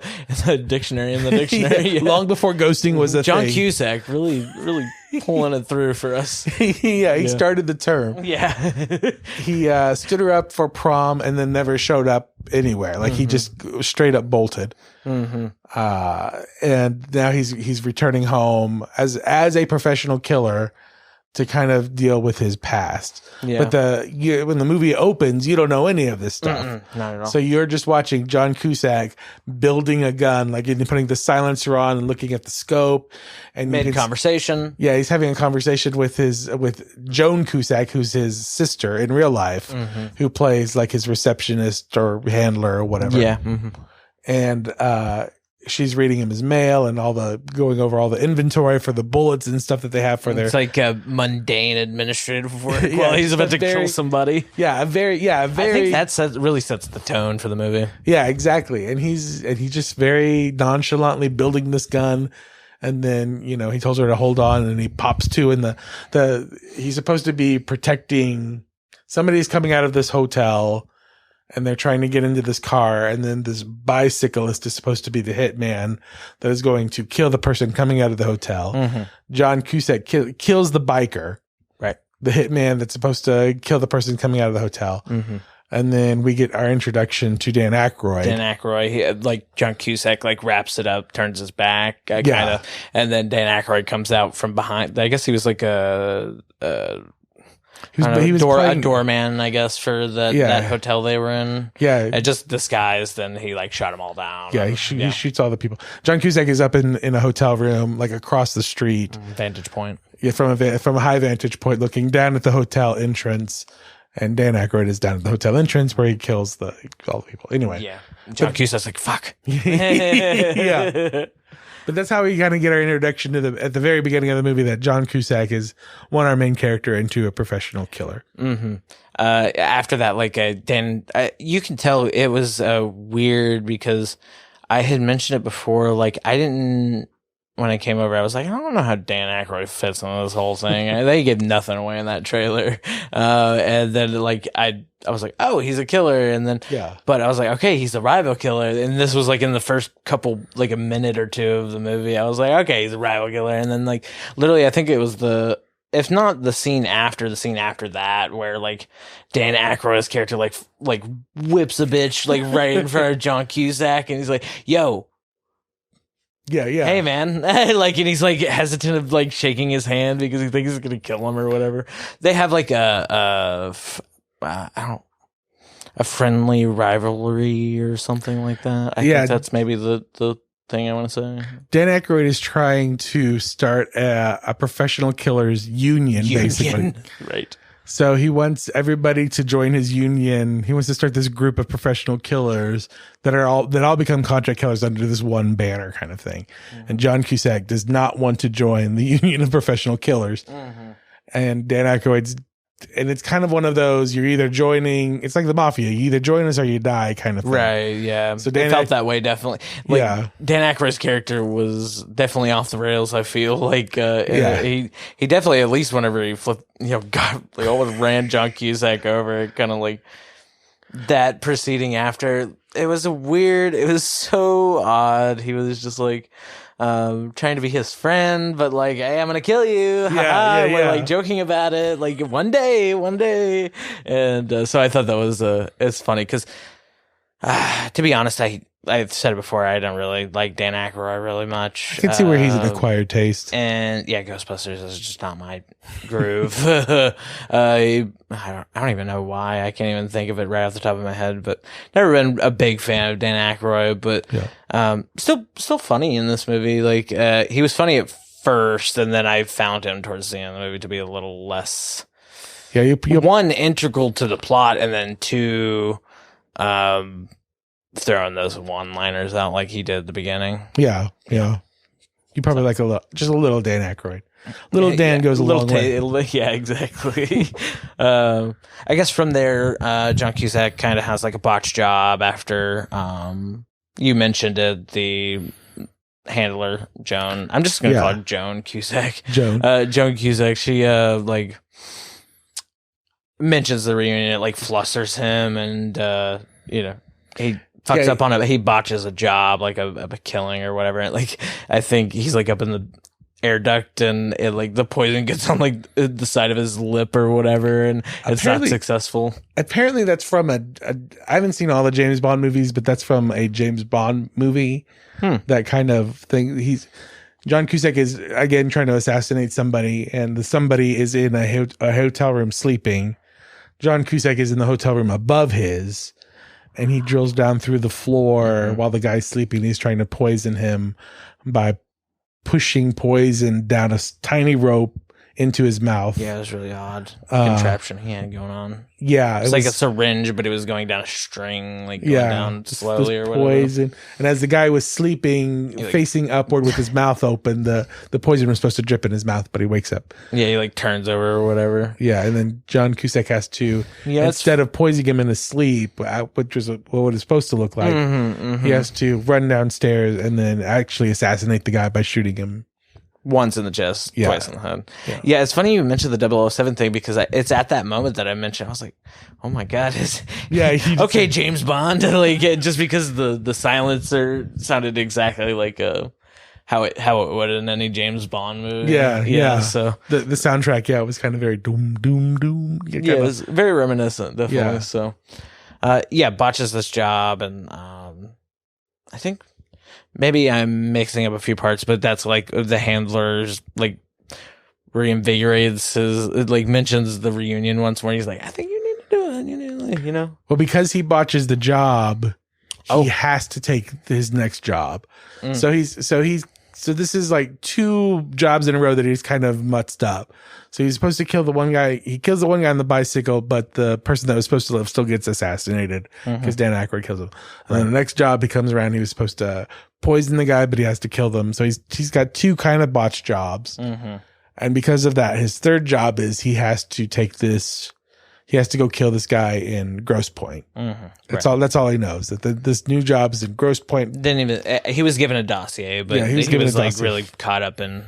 dictionary in the dictionary. Yeah. Long before ghosting was a John thing. Cusack really pulling it through for us. He started the term. Yeah. He stood her up for prom and then never showed up anywhere. Like he just straight up bolted. Mm-hmm. And now he's returning home as a professional killer to kind of deal with his past. Yeah. But when the movie opens, you don't know any of this stuff. Not at all. So you're just watching John Cusack building a gun, like putting the silencer on and looking at the scope. And Mid-conversation. Yeah, he's having a conversation with Joan Cusack, who's his sister in real life, who plays like his receptionist or handler or whatever. Yeah. Mm-hmm. And she's reading him his mail and going over all the inventory for the bullets and stuff that they have for their. It's like a mundane administrative work while he's about to kill somebody. Yeah, very. I think that really sets the tone for the movie. Yeah, exactly. And he's just very nonchalantly building this gun. And then, he tells her to hold on and he pops two in he's supposed to be protecting somebody's coming out of this hotel. And they're trying to get into this car, and then this bicyclist is supposed to be the hitman that is going to kill the person coming out of the hotel. Mm-hmm. John Cusack kills the biker, right? The hitman that's supposed to kill the person coming out of the hotel. Mm-hmm. And then we get our introduction to Dan Aykroyd. Like John Cusack, wraps it up, turns his back, kind of, and then Dan Aykroyd comes out from behind. I guess he was like he was a doorman, I guess, for that hotel they were in. Yeah. And just disguised, and he shot them all down. Yeah, he shoots all the people. John Cusack is up in a hotel room, across the street. Vantage point. Yeah, from a high vantage point, looking down at the hotel entrance. And Dan Aykroyd is down at the hotel entrance where he kills all the people. Anyway. Yeah. John Cusack's like, fuck. Yeah. But that's how we kind of get our introduction to at the very beginning of the movie that John Cusack is our main character into a professional killer. Mm-hmm. After that, you can tell it was weird because I had mentioned it before. I didn't when I came over, I was like, I don't know how Dan Aykroyd fits in this whole thing. They give nothing away in that trailer. And then like I was like, oh, he's a killer. And then, but I was like, okay, he's a rival killer. And this was like in the first couple, like a minute or two of the movie. I was like, okay, he's a rival killer. And then like literally, I think it was if not the scene after that, where like Dan Aykroyd's character like whips a bitch like right in front of John Cusack, and he's like, yo. Yeah. Hey, man. Like, and he's like hesitant of like shaking his hand because he thinks he's going to kill him or whatever. They have like a friendly rivalry or something like that. I think that's maybe the thing I want to say. Dan Aykroyd is trying to start a professional killers union, basically. Right. So he wants everybody to join his union. He wants to start this group of professional killers that all become contract killers under this one banner kind of thing. Mm-hmm. And John Cusack does not want to join the union of professional killers. Mm-hmm. And Dan Aykroyd's, and it's kind of one of those, you're either joining, it's like the mafia, you either join us or you die kind of thing. Right, yeah. So Dan felt that way, definitely. Like, Dan Aykroyd's character was definitely off the rails, I feel. Like, he definitely, at least whenever he flipped, almost ran John Cusack over, kind of like that proceeding after. It was so odd. He was just like, trying to be his friend, but like, hey, I'm gonna kill you. We're like joking about it, like one day. And so I thought that was it's funny because to be honest, I've said it before, I don't really like Dan Aykroyd really much. I can see where he's an acquired taste. And yeah, Ghostbusters is just not my groove. I don't even know why. I can't even think of it right off the top of my head, but never been a big fan of Dan Aykroyd, but still funny in this movie. Like he was funny at first, and then I found him towards the end of the movie to be a little less one, integral to the plot, and then two, throwing those one-liners out like he did at the beginning. Yeah. You probably like just a little Dan Aykroyd. Little Dan goes a long way. Yeah, exactly. I guess from there, John Cusack kind of has like a botched job after you mentioned it, the handler, Joan. I'm just going to call her Joan Cusack. Joan Cusack, she like mentions the reunion, it like flusters him, and he fucks up on it. He botches a job, like a killing or whatever. And, like, I think he's like up in the air duct, and it, like, the poison gets on like the side of his lip or whatever, and it's not successful. Apparently, that's from I haven't seen all the James Bond movies, but that's from a James Bond movie. That kind of thing. John Cusack is again trying to assassinate somebody, and the somebody is in a hotel room sleeping. John Cusack is in the hotel room above his. And he drills down through the floor while the guy's sleeping. He's trying to poison him by pushing poison down a tiny rope into his mouth. Yeah, it was really odd contraption he had going on. Yeah. It was like a syringe, but it was going down a string, like going down slowly or whatever. Poison. And as the guy was sleeping, facing upward with his mouth open, the poison was supposed to drip in his mouth, but he wakes up. Yeah, he like turns over or whatever. Yeah, and then John Cusack has to, instead of poisoning him in his sleep, which was what it's supposed to look like, he has to run downstairs and then actually assassinate the guy by shooting him. Once in the chest, twice in the head. Yeah, it's funny you mentioned the 007 thing, because it's at that moment that I mentioned, I was like, oh my God. Okay, James Bond. Like, just because the silencer sounded exactly like how it would in any James Bond movie. Yeah. So the soundtrack, it was kind of very doom, doom, doom. It was very reminiscent, definitely. Yeah. So, botches this job, and I think maybe I'm mixing up a few parts, but that's like the handlers like reinvigorates mentions the reunion once more. He's like, I think you need to do it, Well, because he botches the job, he has to take his next job. So this is like 2 jobs in a row that he's kind of mutzed up. So he's supposed to kill the one guy. He kills the one guy on the bicycle, but the person that was supposed to live still gets assassinated because Dan Aykroyd kills him. And then the next job he comes around, he was supposed to poison the guy, but he has to kill them. So he's got 2 kind of botched jobs. And because of that, his third job is he has to take this he has to go kill this guy in Grosse Pointe. That's all he knows. That this new job is in Grosse Pointe. Didn't even. He was given a dossier, but he was like really caught up in.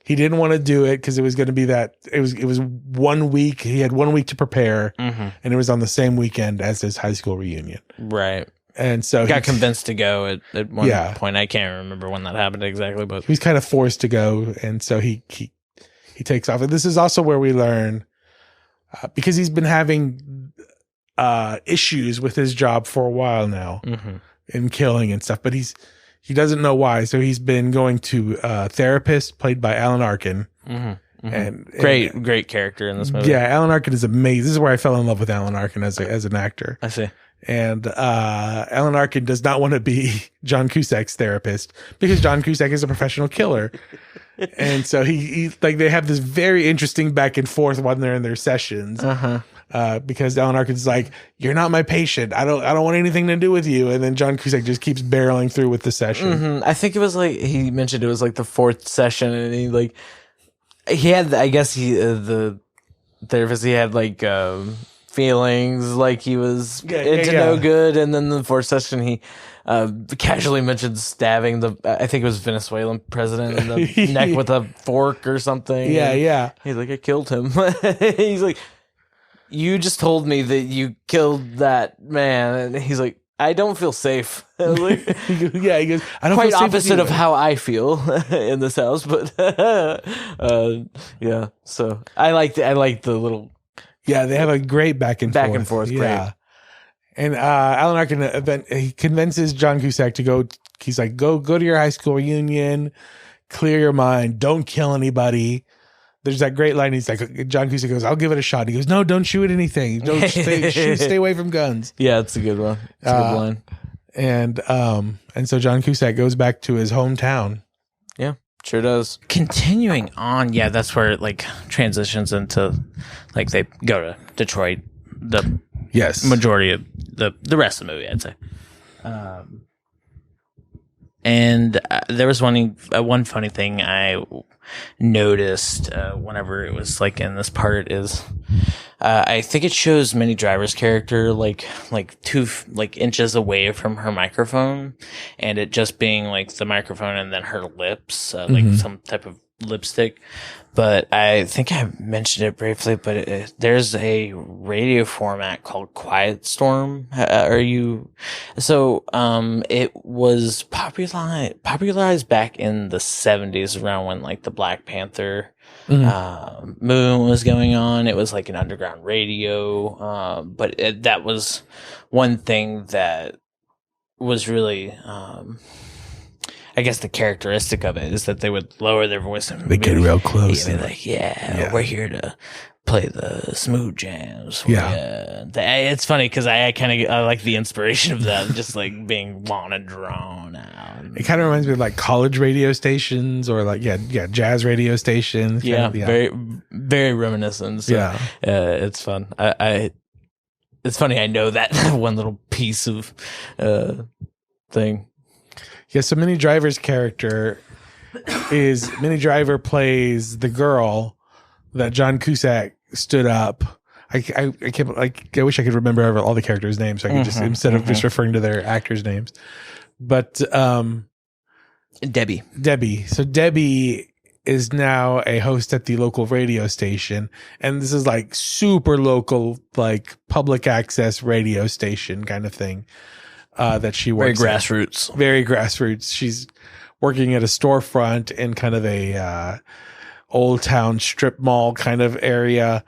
He didn't want to do it because it was going to be that it was 1 week. He had 1 week to prepare, and it was on the same weekend as his high school reunion. Right. And so he got convinced to go at one point. I can't remember when that happened exactly, but he was kind of forced to go, and so he takes off. And this is also where we learn because he's been having issues with his job for a while now in killing and stuff, but he doesn't know why. So he's been going to a therapist played by Alan Arkin. And great character in this movie. Yeah, Alan Arkin is amazing. This is where I fell in love with Alan Arkin as an actor. I see. And Alan Arkin does not want to be John Cusack's therapist because John Cusack is a professional killer. And so he like they have this very interesting back and forth when they're in their sessions. Because Alan Arkin's like, "You're not my patient. I don't want anything to do with you." And then John Cusack just keeps barreling through with the session. I think it was like he mentioned it was like the fourth session, and he had the therapist. He had like feelings like he was into no good, and then the fourth session he casually mentioned stabbing I think it was Venezuelan president in the neck with a fork or something. He's like, "I killed him." He's like, "You just told me that you killed that man," and he's like, "I don't feel safe." Like, he goes, "I don't quite feel safe opposite of how I feel in this house," but yeah. So I like the little. Yeah, they have a great back and forth. Yeah. Great. And Alan Arkin he convinces John Cusack to go. He's like, go to your high school reunion, clear your mind, don't kill anybody. There's that great line. He's like, John Cusack goes, "I'll give it a shot." He goes, "No, don't shoot anything. Don't stay away from guns." Yeah, it's a good one. It's a good line. And so John Cusack goes back to his hometown. Yeah, sure does. Continuing on, yeah, that's where it like transitions into like they go to Detroit. The majority of the rest of the movie, I'd say. And there was one funny thing I noticed whenever it was like in this part is I think it shows Minnie Driver's character like 2 inches away from her microphone, and it just being like the microphone and then her lips, like some type of lipstick. But I think I mentioned it briefly, but there's a radio format called Quiet Storm. It was popularized back in the 70s around when like the Black Panther movement was going on. It was like an underground radio. But that was one thing that was really, I guess the characteristic of it is that they would lower their voice and they get real close. Be like, we're here to play the smooth jams. It's funny because I like the inspiration of that, just like being long and drawn out. It kind of reminds me of like college radio stations or like jazz radio stations. Very very reminiscent. So, it's fun. It's funny. I know that one little piece of thing. Yeah, so Minnie Driver's character is Minnie Driver plays the girl that John Cusack stood up. I wish I could remember all the characters' names, so I could just instead of just referring to their actors' names. But Debbie. So Debbie is now a host at the local radio station, and this is like super local, like public access radio station kind of thing. That she works very grassroots. Very grassroots. She's working at a storefront in kind of a old town strip mall kind of area.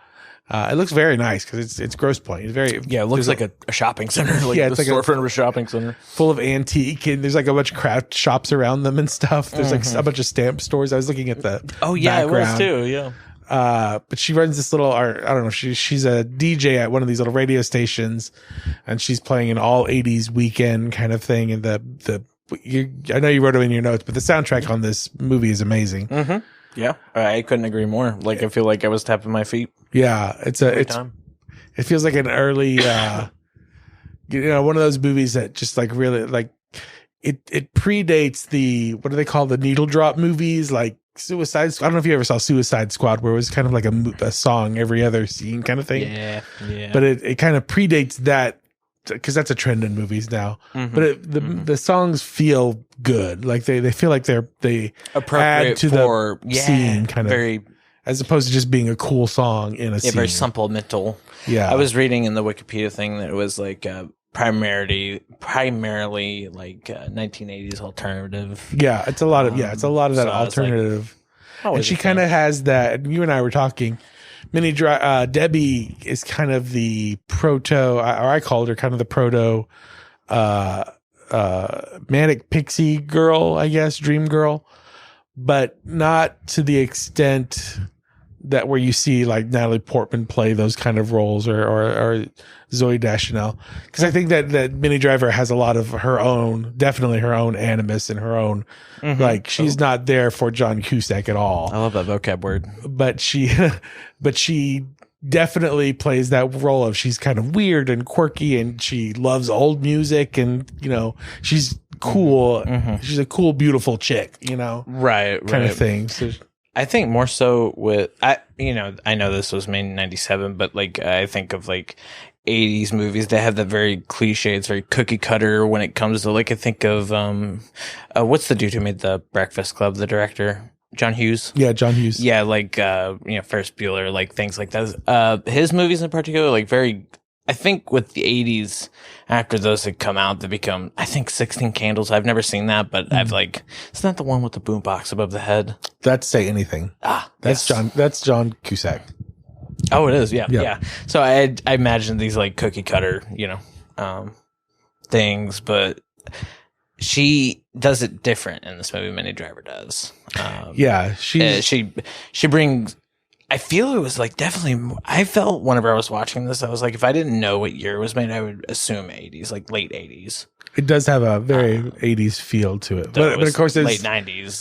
It looks very nice because it's Grosse Pointe. It's very it looks like a shopping center. Like it's the storefront of a shopping center full of antique, and there's like a bunch of craft shops around them and stuff. There's like a bunch of stamp stores. I was looking at the background. It was too. Yeah. But she runs this little, I don't know, she's a DJ at one of these little radio stations, and she's playing an all 80s weekend kind of thing. And I know you wrote it in your notes, but the soundtrack on this movie is amazing. Yeah, I couldn't agree more. Like, I feel like I was tapping my feet. Yeah, it feels like an early, one of those movies that just like really like it predates the, what do they call the needle drop movies? Like Suicide. I don't know if you ever saw Suicide Squad, where it was kind of like a song every other scene kind of thing. Yeah. But it kind of predates that, because that's a trend in movies now. But the songs feel good. Like they feel like they appropriate add to for the scene, kind of very, as opposed to just being a cool song in a scene. very supplemental. Yeah, I was reading in the Wikipedia thing that it was like primarily like 1980s alternative. Yeah, it's a lot of that alternative. And she kind of has that. And you and I were talking. Debbie is kind of the proto, or I called her kind of the proto manic pixie girl, I guess, dream girl, but not to the extent that where you see like Natalie Portman play those kind of roles, or Zooey Deschanel, because I think that Minnie Driver has a lot of her own, definitely her own animus and her own, like she's not there for John Cusack at all. I love that vocab word, but she definitely plays that role of, she's kind of weird and quirky, and she loves old music, and she's cool. She's a cool, beautiful chick, right, kind of thing. So I think more so with I know this was made in 97, but like I think of like 80s movies that have that very cliche, it's very cookie cutter when it comes to, like, I think of what's the dude who made The Breakfast Club, the director? John Hughes. Yeah, John Hughes. Yeah, like Ferris Bueller, like things like that. His movies in particular, like very, I think with the 80s, after those had come out, they become, I think 16 Candles. I've never seen that, but I've like, it's not the one with the boombox above the head. That's Say Anything. That's yes. That's John Cusack. Oh, it is. Yeah. So I imagine these like cookie cutter, things, but she does it different in this movie. Minnie Driver does. She brings. I feel it was like definitely. I felt whenever I was watching this, I was like, if I didn't know what year it was made, I would assume 80s, like late 80s. It does have a very 80s feel to it, but of course it's late 90s.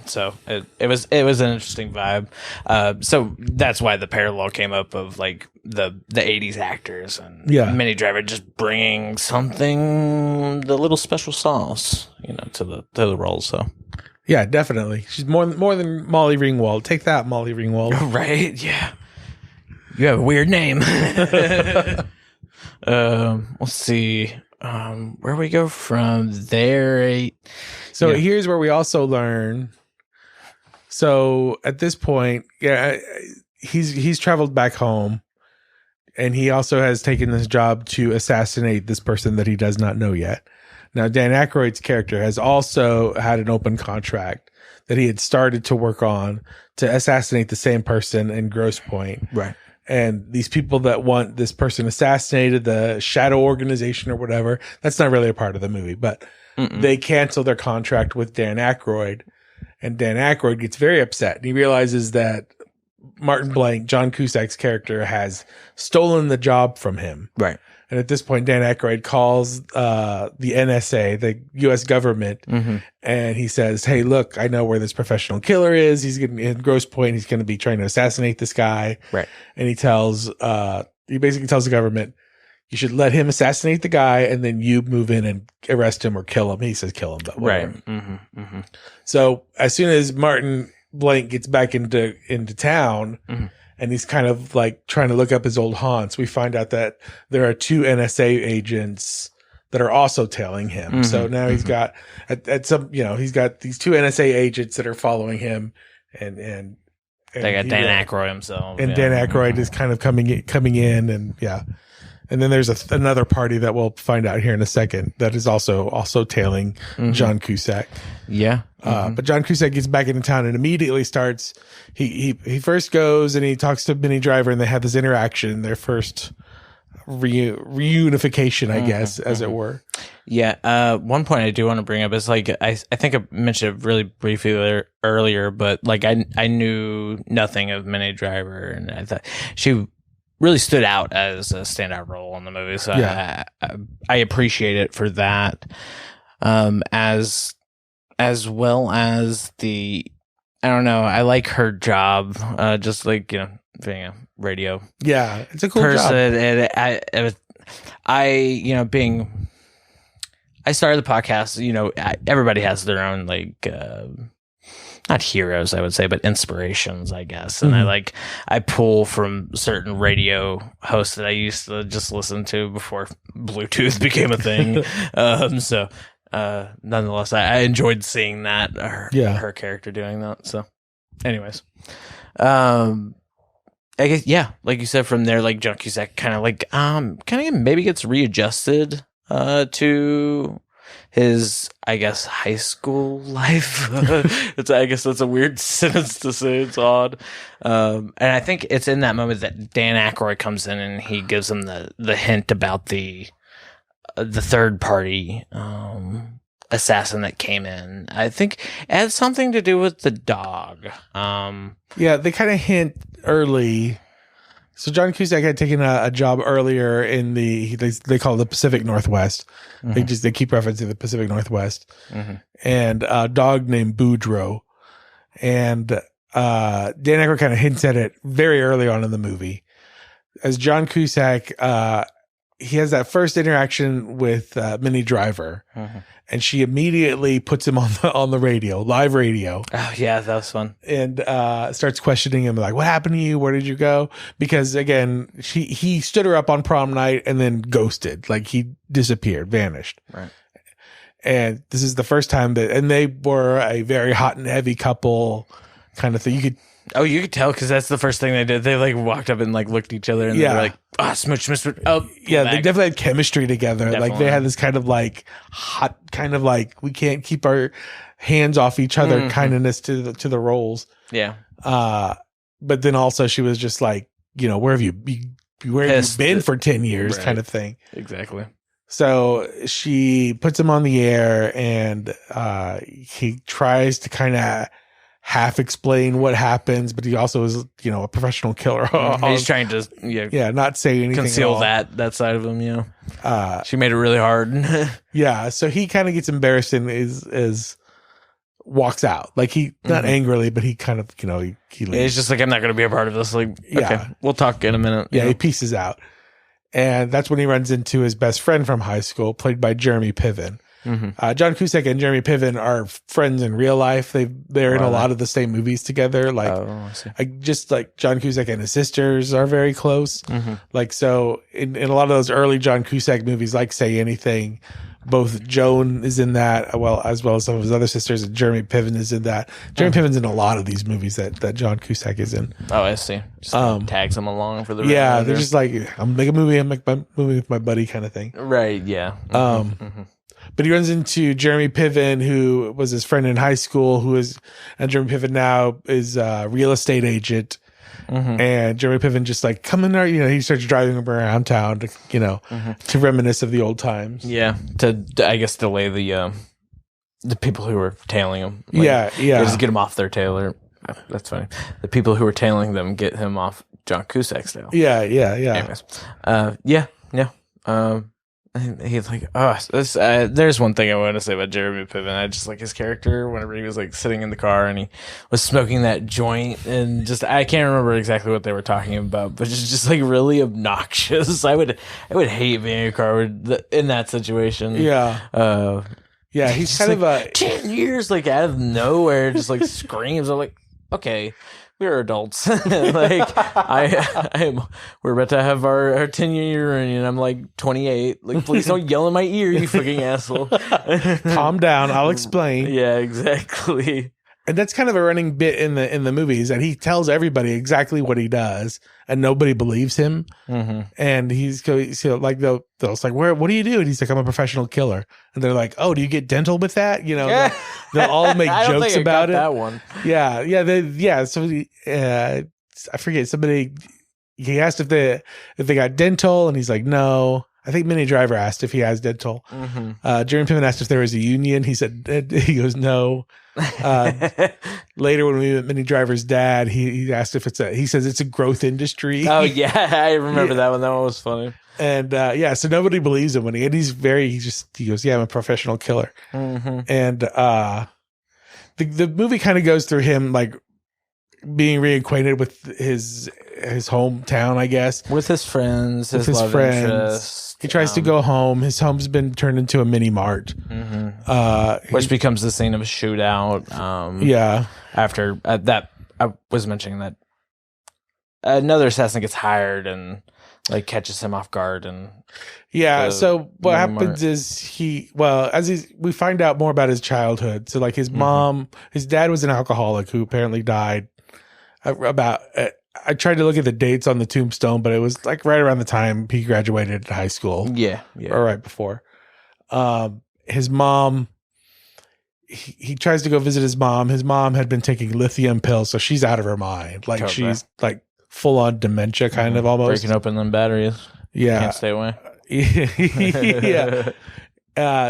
So it was an interesting vibe. So that's why the parallel came up of like the 80s actors and Minnie Driver just bringing something, the little special sauce, to the role. So. Yeah, definitely. She's more than Molly Ringwald. Take that, Molly Ringwald. Right? Yeah. You have a weird name. Let's see. Where we go from there. So here's where we also learn. So at this point, he's traveled back home, and he also has taken this job to assassinate this person that he does not know yet. Now, Dan Aykroyd's character has also had an open contract that he had started to work on to assassinate the same person in Grosse Pointe. Right. And these people that want this person assassinated, the shadow organization or whatever, that's not really a part of the movie, but they cancel their contract with Dan Aykroyd, and Dan Aykroyd gets very upset, and he realizes that Martin Blank, John Cusack's character, has stolen the job from him. Right. And at this point, Dan Aykroyd calls the NSA, the U.S. government, and he says, "Hey, look, I know where this professional killer is. He's going in Grosse Pointe. He's going to be trying to assassinate this guy." Right. And he basically tells the government, "You should let him assassinate the guy, and then you move in and arrest him or kill him." He says, "Kill him," but whatever. Right. So as soon as Martin Blank gets back into town. And he's kind of like trying to look up his old haunts, we find out that there are two NSA agents that are also tailing him. So now he's got he's got these two NSA agents that are following him, and they got Dan Aykroyd himself, and Dan Aykroyd is kind of coming in, and and then there's another party that we'll find out here in a second that is also tailing John Cusack. Yeah. But John Cusack gets back into town and immediately starts. He first goes and he talks to Minnie Driver, and they have this interaction, their first reunification, I guess, as it were. Yeah. One point I do want to bring up is like I think I mentioned it really briefly earlier, but like I knew nothing of Minnie Driver, and I thought she really stood out as a standout role in the movie. So I appreciate it for that. As well as I don't know, I like her job, just like, being a radio it's a cool person. job. And I started the podcast, everybody has their own like not heroes, I would say, but inspirations, I guess. And I pull from certain radio hosts that I used to just listen to before Bluetooth became a thing. Nonetheless, I enjoyed seeing that, her character doing that. So anyways, I guess, yeah, like you said, from there, like John Cusack kind of maybe gets readjusted to his, I guess, high school life. I guess that's a weird sentence to say. It's odd. And I think it's in that moment that Dan Aykroyd comes in and he gives him the hint about the third party assassin that came in. I think it had something to do with the dog. Yeah, they kind of hint early. So John Cusack had taken a job earlier in they call it the Pacific Northwest. Mm-hmm. They keep referencing the Pacific Northwest, and a dog named Boudreaux. And Dan Aykroyd kind of hints at it very early on in the movie. As John Cusack, he has that first interaction with Minnie Driver, and she immediately puts him on the radio, live radio. Oh yeah, that was fun. And starts questioning him, like, "What happened to you? Where did you go?" Because again, he stood her up on prom night and then ghosted, like he disappeared, vanished. Right. And this is the first time and they were a very hot and heavy couple, kind of thing. You could tell because that's the first thing they did. They like walked up and like looked at each other and they were like, smooch. Oh, yeah, they definitely had chemistry together. Definitely. Like they had this kind of like hot, kind of like we can't keep our hands off each other kindness to the roles. Yeah. But then also she was just like, where have you been for 10 years, kind of thing. Exactly. So she puts him on the air and he tries to kind of half explain what happens, but he also is, a professional killer. He's trying to, not say anything, conceal that side of him. She made it really hard. Yeah, so he kind of gets embarrassed and is walks out, like he not angrily, but he kind of, he leaves. He's just like, I'm not going to be a part of this. Like, okay, we'll talk in a minute. Yeah, he pieces out, and that's when he runs into his best friend from high school, played by Jeremy Piven. John Cusack and Jeremy Piven are friends in real life. They're in a lot of the same movies together. Like, just like John Cusack and his sisters are very close. Like, so in a lot of those early John Cusack movies, like Say Anything, both Joan is in that, as well as some of his other sisters, and Jeremy Piven is in that. Jeremy Piven's in a lot of these movies that John Cusack is in. Oh, I see. Just tags him along for the yeah. They're just like, I'm making a movie. I'm making a movie with my buddy, kind of thing. Right. Yeah. But he runs into Jeremy Piven, who was his friend in high school, and Jeremy Piven now is a real estate agent. And Jeremy Piven just like, come in there, he starts driving him around town to, to reminisce of the old times. Yeah. To, I guess, delay the people who were tailing him. Like, just get him off their tail. That's funny. The people who were tailing them get him off John Cusack's tail. Yeah. Anyways. Yeah. He's like, there's one thing I want to say about Jeremy Piven. I just like his character whenever he was like sitting in the car and he was smoking that joint, and just I can't remember exactly what they were talking about, but just like really obnoxious. I would hate being in a car in that situation. Yeah. He's kind of a 10 years like out of nowhere, just like screams. I'm like, okay. We're adults. Like we're about to have our 10-year reunion. I'm like 28. Like, please don't yell in my ear, you fucking asshole. Calm down. I'll explain. Yeah, exactly. And that's kind of a running bit in the movies, that he tells everybody exactly what he does, and nobody believes him. And he's like they'll like, what do you do? And he's like, I'm a professional killer. And they're like, oh, do you get dental with that? They'll all make jokes about it. That one. Yeah. So I forget, somebody, he asked if they got dental, and he's like, no. I think Minnie Driver asked if he has dental. Jeremy Piven asked if there was a union. He goes, no. Later, when we met Minnie Driver's dad, he asked if he says it's a growth industry. Oh yeah, I remember that one. That one was funny. And so nobody believes him he goes, yeah, I'm a professional killer. And the movie kind of goes through him like being reacquainted with his hometown, I guess. With his friends, With his love interest. He tries to go home. His home's been turned into a mini mart. Which becomes the scene of a shootout. After that, I was mentioning that another assassin gets hired and like catches him off guard. And so what happens is we find out more about his childhood. So like his dad was an alcoholic who apparently died I tried to look at the dates on the tombstone, but it was like right around the time he graduated high school. Yeah. Or right before. His mom, he tries to go visit his mom. His mom had been taking lithium pills, so she's out of her mind. Like she's like full on dementia kind of almost. Breaking open them batteries. Yeah. Can't stay away.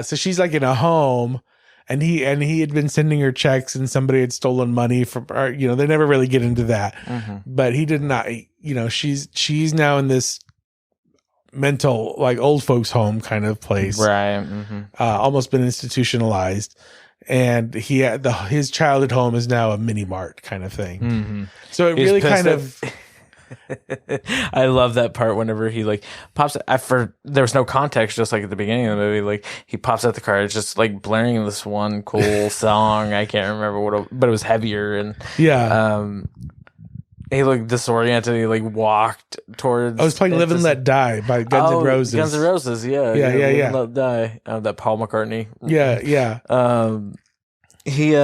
So she's like in a home. And he had been sending her checks, and somebody had stolen money from her. You know, they never really get into that. But he did not. You know, she's now in this mental, like old folks' home kind of place, right? Almost been institutionalized, and his childhood home is now a mini mart kind of thing. So it really kind of. I love that part whenever he like pops there was no context, just like at the beginning of the movie, like he pops out the car, it's just like blaring this one cool song. I can't remember but it was heavier, and he looked disoriented. He like walked towards. I was playing "Live and Let Die" by Guns N' Roses. Guns N' Roses, yeah. Live and Let Die. That Paul McCartney. He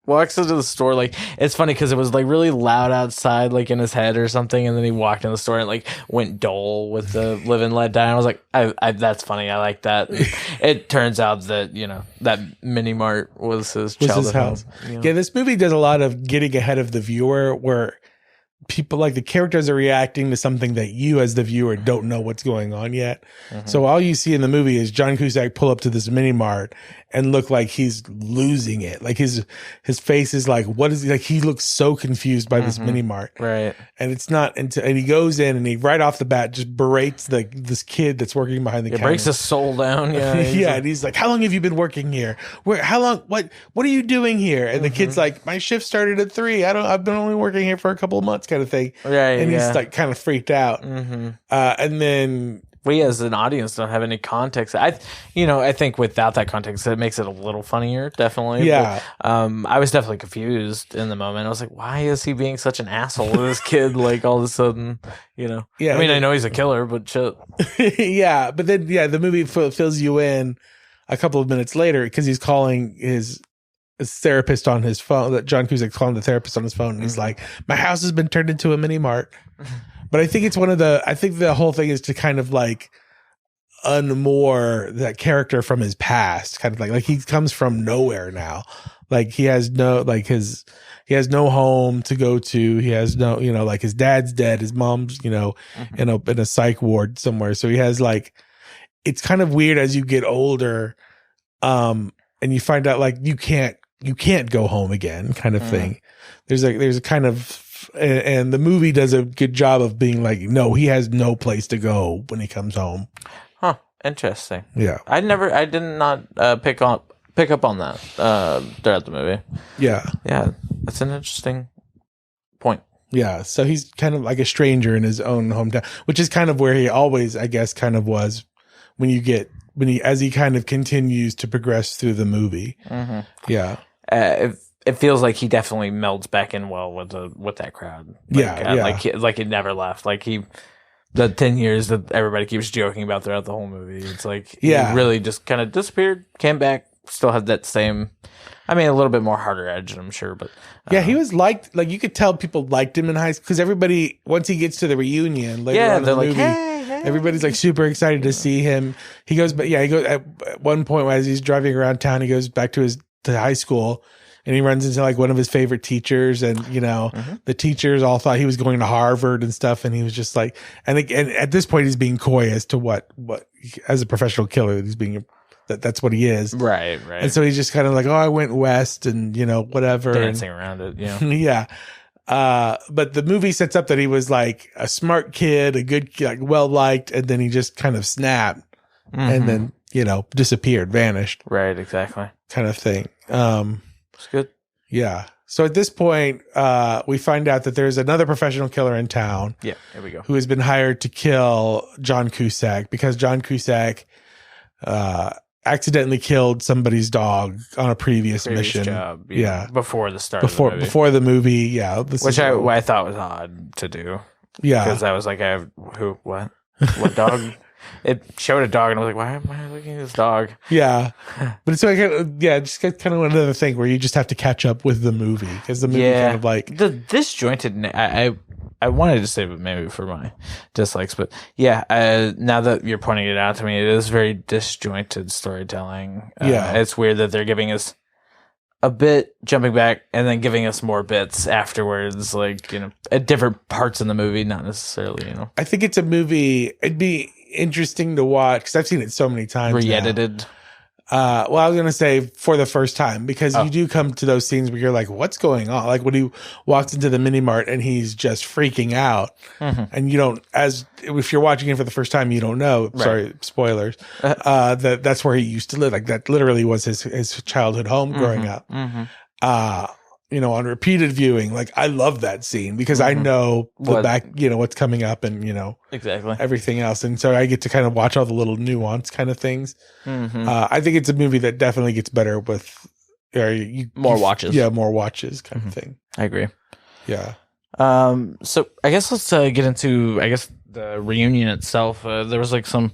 walks into the store. Like, it's funny because it was like really loud outside, like in his head or something, and then he walked in the store and like went dull with the "Live and Let Die." And I was like, I that's funny. I like that. It turns out that that mini mart was his childhood house. Yeah, this movie does a lot of getting ahead of the viewer, where people, like, the characters are reacting to something that you as the viewer don't know what's going on yet. So all you see in the movie is John Cusack pull up to this mini mart and look like he's losing it. Like his face is like, what is he like? He looks so confused by this mini mart. Right. And it's not until, and he goes in and he right off the bat just berates this kid that's working behind the counter. Breaks his soul down. Yeah. And he's like, how long have you been working here? How long, what are you doing here? And the kid's like, my shift started at 3. I've been only working here for a couple of months kind of thing. Right. And he's like kind of freaked out. And then we as an audience don't have any context. I think without that context, it makes it a little funnier, definitely. Yeah. But, I was definitely confused in the moment. I was like, why is he being such an asshole to this kid? Like, all of a sudden, Yeah. I mean, I know he's a killer, but shit. Yeah. But then, the movie fills you in a couple of minutes later because he's calling his therapist on his phone. That John Cusack's calling the therapist on his phone, and he's like, my house has been turned into a mini mart. But I think it's I think the whole thing is to kind of like unmoor that character from his past, kind of like he comes from nowhere now. Like he has no home to go to. He has no, like his dad's dead. His mom's, in a psych ward somewhere. So he has like, it's kind of weird as you get older. And you find out like you can't go home again kind of thing. There's a kind of, and the movie does a good job of being like, no, he has no place to go when he comes home. Huh. Interesting. Yeah. I did not pick up on that throughout the movie. Yeah. Yeah. That's an interesting point. Yeah. So he's kind of like a stranger in his own hometown, which is kind of where he always, I guess, kind of was as he kind of continues to progress through the movie. Yeah. It feels like he definitely melds back in well with that crowd. Like he never left. Like the 10 years that everybody keeps joking about throughout the whole movie. It's like he really just kind of disappeared, came back, still had that same. I mean, a little bit more harder edge, I'm sure, but he was liked. Like you could tell people liked him in high school because everybody, once he gets to the reunion later on in the movie, hey. Everybody's like super excited to see him. He goes at one point as he's driving around town, he goes back to high school. And he runs into like one of his favorite teachers, and the teachers all thought he was going to Harvard and stuff, and he was just like, and at this point he's being coy as to what as a professional killer he's being that's what he is, right. And so he's just kind of like, oh, I went west and whatever, dancing around it, yeah. But the movie sets up that he was like a smart kid, a good, like well liked, and then he just kind of snapped and then disappeared, vanished, right, exactly, kind of thing. It's good. Yeah. So at this point, we find out that there's another professional killer in town. Yeah, here we go. Who has been hired to kill John Cusack because John Cusack accidentally killed somebody's dog on a previous mission. Job, yeah. Before the start of the movie. Before the movie, yeah. Which I thought was odd to do. Yeah. Because I was like, what? What dog? It showed a dog, and I was like, why am I looking at this dog? Yeah. But it's like, just kind of another thing where you just have to catch up with the movie. Because the movie kind of like... The disjointed... I wanted to save it maybe for my dislikes, but yeah, now that you're pointing it out to me, it is very disjointed storytelling. It's weird that they're giving us a bit, jumping back, and then giving us more bits afterwards, like, at different parts in the movie, not necessarily, I think it's a movie, it'd be interesting to watch, because I've seen it so many times re-edited. Well, I was going to say for the first time, because you do come to those scenes where you're like, what's going on? Like when he walks into the mini mart and he's just freaking out and you don't, if you're watching it for the first time, you don't know, sorry, spoilers, that's where he used to live. Like that literally was his childhood home growing up. On repeated viewing, like I love that scene because I know what's coming up and, exactly everything else. And so I get to kind of watch all the little nuance kind of things. I think it's a movie that definitely gets better with more watches. Yeah. More watches kind of thing. I agree. Yeah. So I guess let's get into, the reunion itself. There was like some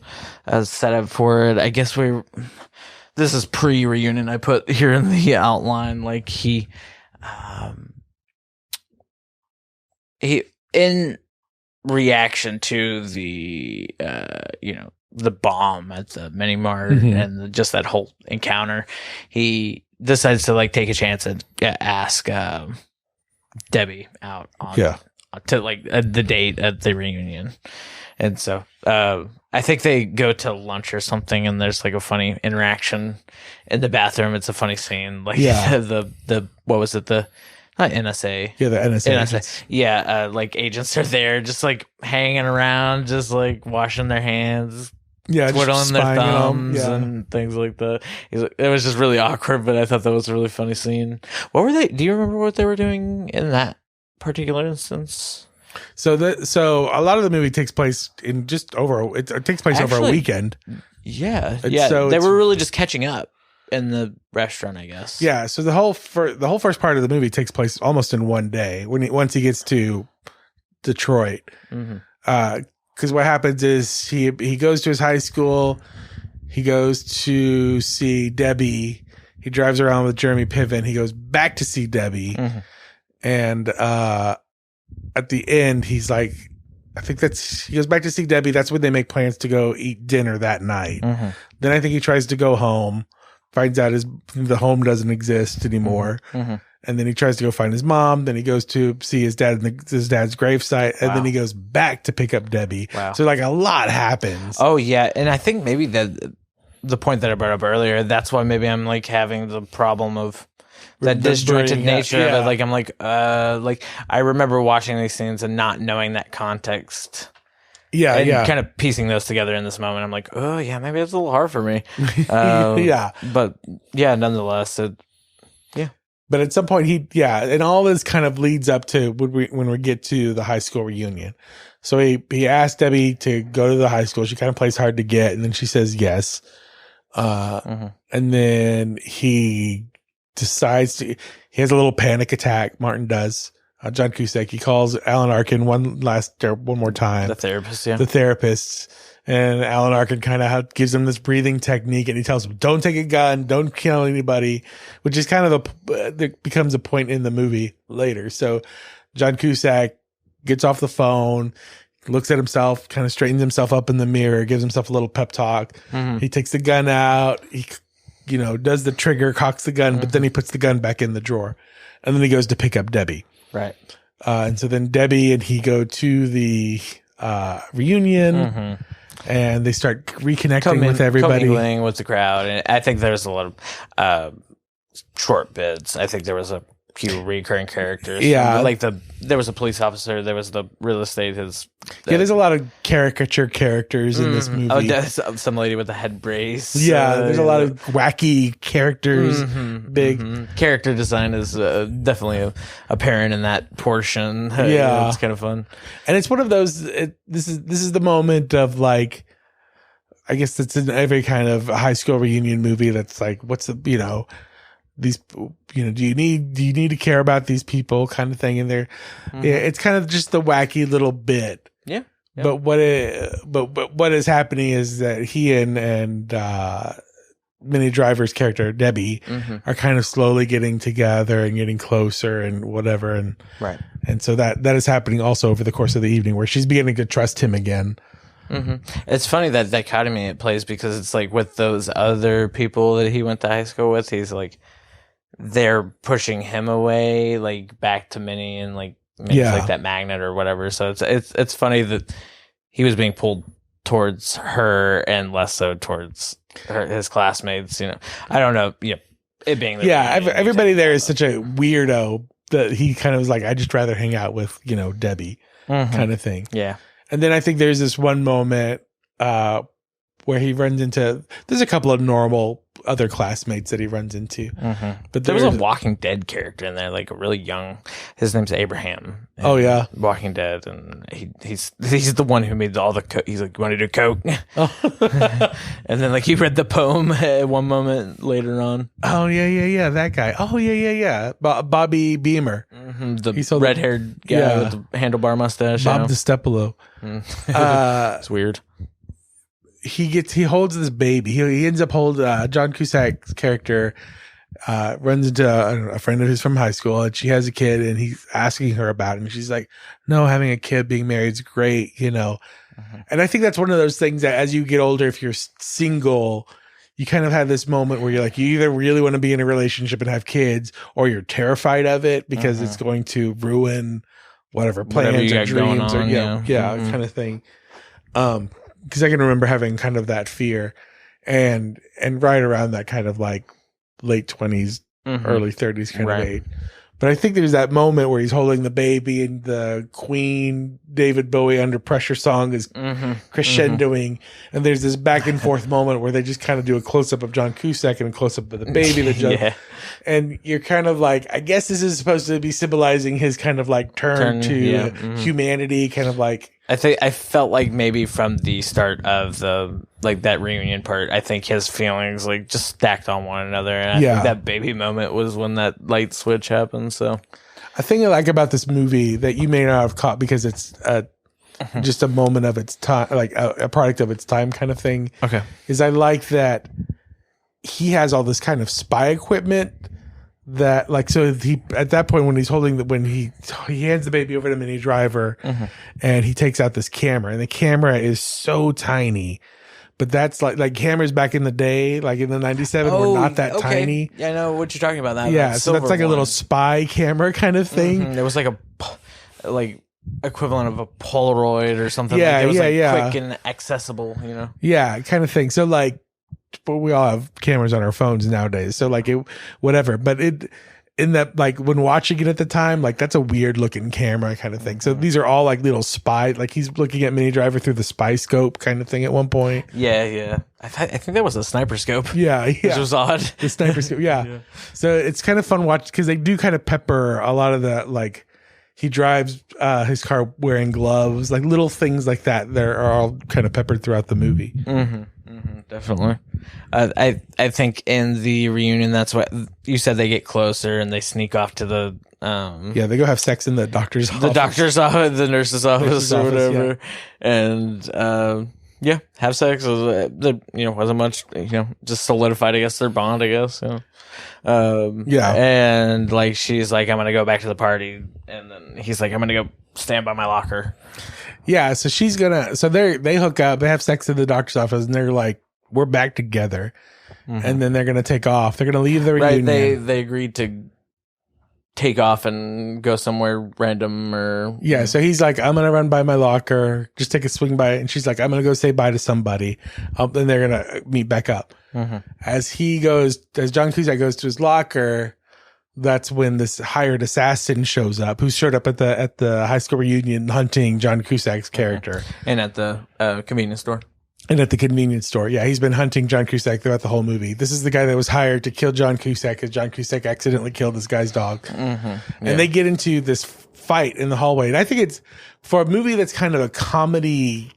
setup for it. I guess this is pre-reunion. I put here in the outline, like he in reaction to the the bomb at the mini mart and just that whole encounter, he decides to like take a chance and ask Debbie out on to like the date at the reunion. And so I think they go to lunch or something, and there's like a funny interaction in the bathroom. It's a funny scene. Like the what was it? The not NSA. Yeah, the NSA. NSA. Yeah, like agents are there, just like hanging around, just like washing their hands. Yeah, twiddling their thumbs and things like that. It was just really awkward, but I thought that was a really funny scene. What were they? Do you remember what they were doing in that particular instance? So a lot of the movie takes place in just over. It takes place over a weekend. Yeah, So they were really just catching up in the restaurant, I guess. Yeah. So the whole first part of the movie takes place almost in one day once he gets to Detroit. Because what happens is he goes to his high school. He goes to see Debbie. He drives around with Jeremy Piven. He goes back to see Debbie, and at the end, he's like, he goes back to see Debbie. That's when they make plans to go eat dinner that night. Then I think he tries to go home, finds out the home doesn't exist anymore. And then he tries to go find his mom. Then he goes to see his dad in his dad's gravesite. And then he goes back to pick up Debbie. Wow. So like a lot happens. Oh yeah. And I think maybe the point that I brought up earlier, that's why maybe I'm like having the problem of that disjointed nature of it. Like I'm like I remember watching these scenes and not knowing that context. And kind of piecing those together in this moment. I'm like, oh yeah, maybe it's a little hard for me. But yeah, nonetheless, But at some point and all this kind of leads up to when we get to the high school reunion. So he asked Debbie to go to the high school. She kind of plays hard to get, and then she says yes. And then he decides he has a little panic attack. Martin does. John Cusack. He calls Alan Arkin one more time. The therapist, yeah. The therapist. And Alan Arkin kind of gives him this breathing technique, and he tells him, don't take a gun, don't kill anybody, which is kind of that becomes a point in the movie later. So John Cusack gets off the phone, looks at himself, kind of straightens himself up in the mirror, gives himself a little pep talk. He takes the gun out. He, does the trigger, cocks the gun, but then he puts the gun back in the drawer. And then he goes to pick up Debbie. Right. And so then Debbie and he go to the reunion. And they start reconnecting with everybody. Commingling with the crowd. And I think there's a lot of short bits. I think there was few recurring characters. Yeah. Like there was a police officer, there was the real estate. There's a lot of caricature characters in this movie. Oh, there's some lady with a head brace. Yeah, there's a lot of wacky characters. Big character design is definitely apparent in that portion. Yeah, it's kind of fun. And it's one of those. This is the moment of like, I guess it's in every kind of high school reunion movie. That's like, what's the these, do you need to care about these people kind of thing in there. Yeah, it's kind of just the wacky little bit. Yeah. Yep. But what is happening is that he and Minnie Driver's character Debbie are kind of slowly getting together and getting closer and whatever, and right. And so that is happening also over the course of the evening, where she's beginning to trust him again. It's funny that dichotomy it plays, because it's like with those other people that he went to high school with, he's like, they're pushing him away, like back to Minnie, and like Minnie's like that magnet or whatever. So it's funny that he was being pulled towards her and less so towards his classmates. I don't know. It being everybody there is such a weirdo that he kind of was like, I just rather hang out with Debbie kind of thing. Yeah. And then I think there's this one moment where he runs into. There's a couple of normal other classmates that he runs into, but there was a Walking Dead character in there, like a really young. His name's Abraham. Oh yeah, Walking Dead, and he's the one who made all the. He's like, "You want to do coke?" And then like he read the poem at one moment later on. Oh yeah, that guy. Oh yeah. Bobby Beamer, the red-haired guy with the handlebar mustache. Bob DiStefano. It's weird. He holds this baby. He ends up holding John Cusack's character runs into a friend of his from high school, and she has a kid, and he's asking her about it, and she's like, no, having a kid, being married is great, And I think that's one of those things that as you get older, if you're single, you kind of have this moment where you're like, you either really want to be in a relationship and have kids, or you're terrified of it because it's going to ruin whatever plans or dreams or kind of thing. Because I can remember having kind of that fear, and right around that kind of like late 20s, early 30s kind of age. But I think there's that moment where he's holding the baby, and the Queen David Bowie Under Pressure song is crescendoing, and there's this back and forth moment where they just kind of do a close up of John Cusack and a close up of the baby. And you're kind of like, I guess this is supposed to be symbolizing his kind of like turn to humanity, kind of like. I felt like maybe from the start of the like that reunion part, I think his feelings like just stacked on one another, and I think that baby moment was when that light switch happened. So, a thing I like about this movie that you may not have caught because it's just a moment of its time, like a product of its time kind of thing. Okay, is I like that he has all this kind of spy equipment. That like, so he at that point when he's holding when he hands the baby over to Minnie Driver, and he takes out this camera, and the camera is so tiny, but that's like cameras back in the day, like in the 97 were not that tiny. Yeah, I know what you're talking about. So that's like a little spy camera kind of thing. There was like a equivalent of a Polaroid or something. Yeah, like it was quick and accessible. Yeah, kind of thing. So like. But we all have cameras on our phones nowadays, so like whatever. But in that, like when watching it at the time, like that's a weird looking camera kind of thing. So these are all like little spy, like he's looking at Minnie Driver through the spy scope kind of thing at one point. Yeah. I think that was a sniper scope. Yeah. Which was odd. The sniper scope. Yeah. So it's kind of fun watch because they do kind of pepper a lot of the like. He drives his car wearing gloves, like little things like that. They are all kind of peppered throughout the movie. Definitely. I think in the reunion, that's what you said. They get closer and they sneak off to the. They go have sex in the doctor's office. The doctor's office, the nurse's office, or whatever, and have sex. Wasn't much. Just solidified, I guess, their bond. I guess. And like she's like, I'm gonna go back to the party, and then he's like, I'm gonna go stand by my locker. Yeah, so she's gonna. So they hook up. They have sex in the doctor's office, and they're like, we're back together. And then they're gonna take off. They're gonna leave the reunion. Right. They agreed to take off and go somewhere random or so he's like, I'm gonna run by my locker, just take a swing by it, and she's like, I'm gonna go say bye to somebody. Then they're gonna meet back up. As John Cusack goes to his locker, that's when this hired assassin shows up, who showed up at the high school reunion hunting John Cusack's character. And at the convenience store. And at the convenience store. Yeah, he's been hunting John Cusack throughout the whole movie. This is the guy that was hired to kill John Cusack because John Cusack accidentally killed this guy's dog. Mm-hmm. Yeah. And they get into this fight in the hallway. And I think it's, for a movie that's kind of a comedy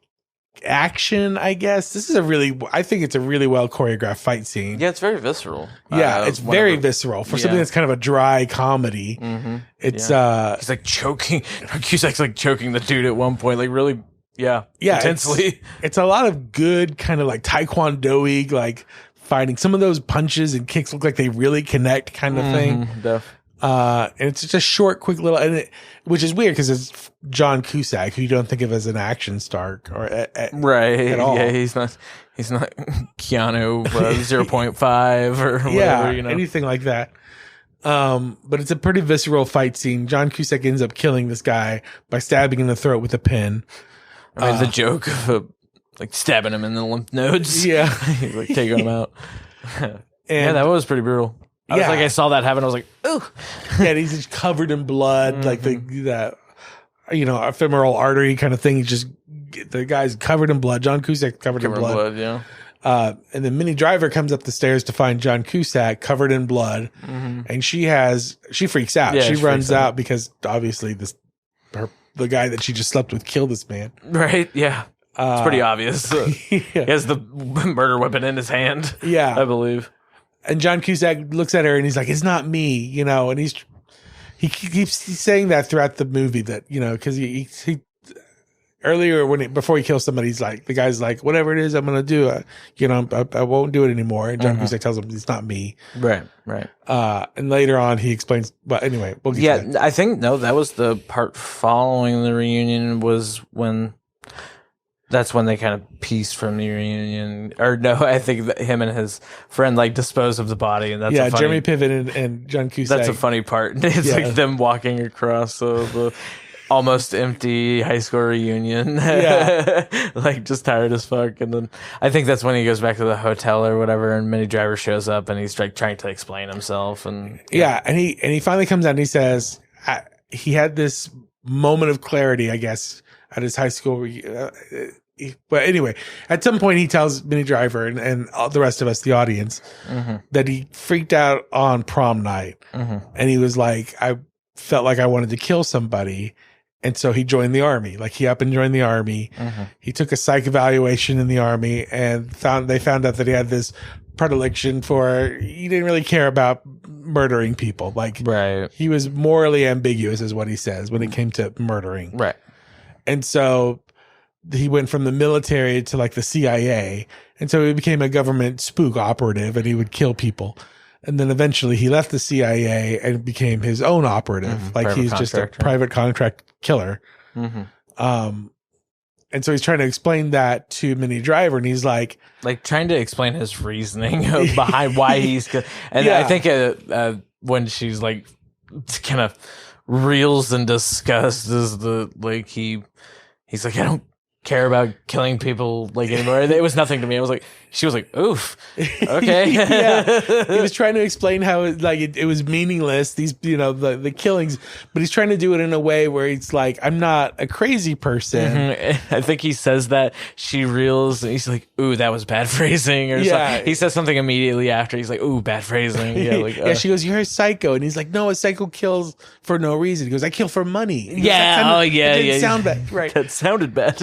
action, I guess, I think it's a really well choreographed fight scene. Yeah, it's very visceral. Yeah, it's very visceral for something that's kind of a dry comedy. Mm-hmm. It's he's like choking. Cusack's like choking the dude at one point, like really, intensely. It's a lot of good kind of like taekwondo-y, like fighting. Some of those punches and kicks look like they really connect, kind of thing. And it's just a short, quick little, which is weird because it's John Cusack, who you don't think of as an action star right at all. Yeah, he's not Keanu 0.5 or whatever, anything like that. But it's a pretty visceral fight scene. John Cusack ends up killing this guy by stabbing him in the throat with a pin. I mean, the joke of like stabbing him in the lymph nodes. Yeah, he's like taking him out. And that was pretty brutal. I saw that happen. I was like, ooh. Yeah, and he's just covered in blood, like that ephemeral artery kind of thing. The guy's covered in blood. John Cusack covered in blood. Yeah. And then Minnie Driver comes up the stairs to find John Cusack covered in blood, and she freaks out. She runs out because obviously the guy that she just slept with killed this man. Right? Yeah. It's pretty obvious. He has the murder weapon in his hand. Yeah, I believe. And John Cusack looks at her and he's like, "It's not me," and he keeps saying that throughout the movie, that because he earlier before he kills somebody, the guy's like, "Whatever it is, I'm gonna do, I won't do it anymore." And John Cusack tells him, "It's not me." Right. And later on, he explains. But anyway, we'll get to that. I think that was the part following the reunion was when. That's when they kind of pieced from the reunion. Or no, I think that him and his friend dispose of the body, and that's Jeremy Piven and John Cusack. That's a funny part. It's like them walking across the almost empty high school reunion, just tired as fuck. And then I think that's when he goes back to the hotel or whatever, and Minnie Driver shows up, and he's trying to explain himself. And and he finally comes out and he says he had this moment of clarity, I guess, at his high school. But anyway, at some point he tells Minnie Driver and all the rest of us, the audience, that he freaked out on prom night. And he was like, I felt like I wanted to kill somebody. And so he joined the army. He up and joined the army. He took a psych evaluation in the army and they found out that he had this predilection he didn't really care about murdering people. Right. He was morally ambiguous is what he says when it came to murdering. Right. And so he went from the military to the CIA. And so he became a government spook operative and he would kill people. And then eventually he left the CIA and became his own operative. He's just a private contract killer. And so he's trying to explain that to Minnie Driver, and he's trying to explain his reasoning behind why he's and I think when she's kind of reels in disgust is he's like, I don't care about killing people anymore. It was nothing to me. She was like, oof, okay. He was trying to explain how it was meaningless, these the killings, but he's trying to do it in a way where it's I'm not a crazy person. I think he says that, she reels and he's like, ooh, that was bad phrasing, or something. He says something immediately after, he's like, ooh, bad phrasing. She goes, you're a psycho, and he's like, no, a psycho kills for no reason. He goes, I kill for money. It didn't sound bad. Right. That sounded bad.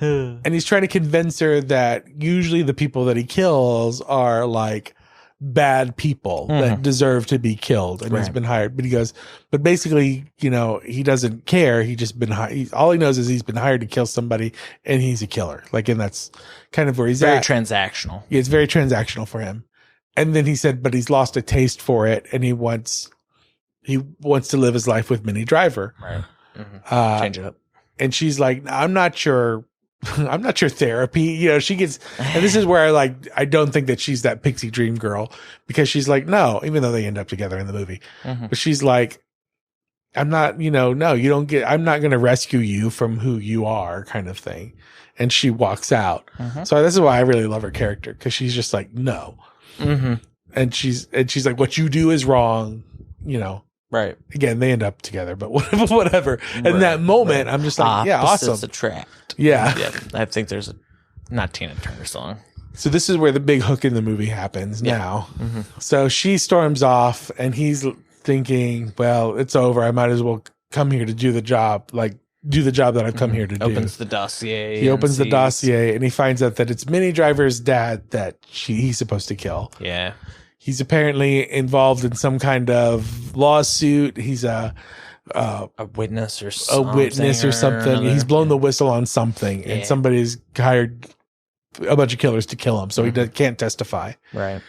And he's trying to convince her that usually the people that he kills are bad people that deserve to be killed, and he's been hired. But he goes, but basically, he doesn't care. He just been hired. All he knows is he's been hired to kill somebody, and he's a killer. And that's kind of where he's very at. Transactional. Yeah, it's very transactional for him. And then he said, but he's lost a taste for it, and he wants to live his life with Minnie Driver. Right. Change it up. And she's like, I'm not your therapy. She gets, and this is where I don't think that she's that pixie dream girl, because she's like, no, even though they end up together in the movie, but she's like, I'm not, no, you don't get, I'm not going to rescue you from who you are, kind of thing. And she walks out. So this is why I really love her character, because she's just like, no. And she's like, what you do is wrong. you know, right. Again, they end up together, but whatever. And in that moment, I'm just like, yeah, awesome. Attract. Yeah. I think there's a not Tina Turner song. So this is where the big hook in the movie happens now. So she storms off, and he's thinking, well, it's over. I might as well come here to do the job, that I've come here to do. Opens the dossier. He opens the dossier, and he finds out that it's Minnie Driver's dad that he's supposed to kill. Yeah. He's apparently involved in some kind of lawsuit. He's a witness or something. He's blown the whistle on something, and somebody's hired a bunch of killers to kill him, so he can't testify. Right.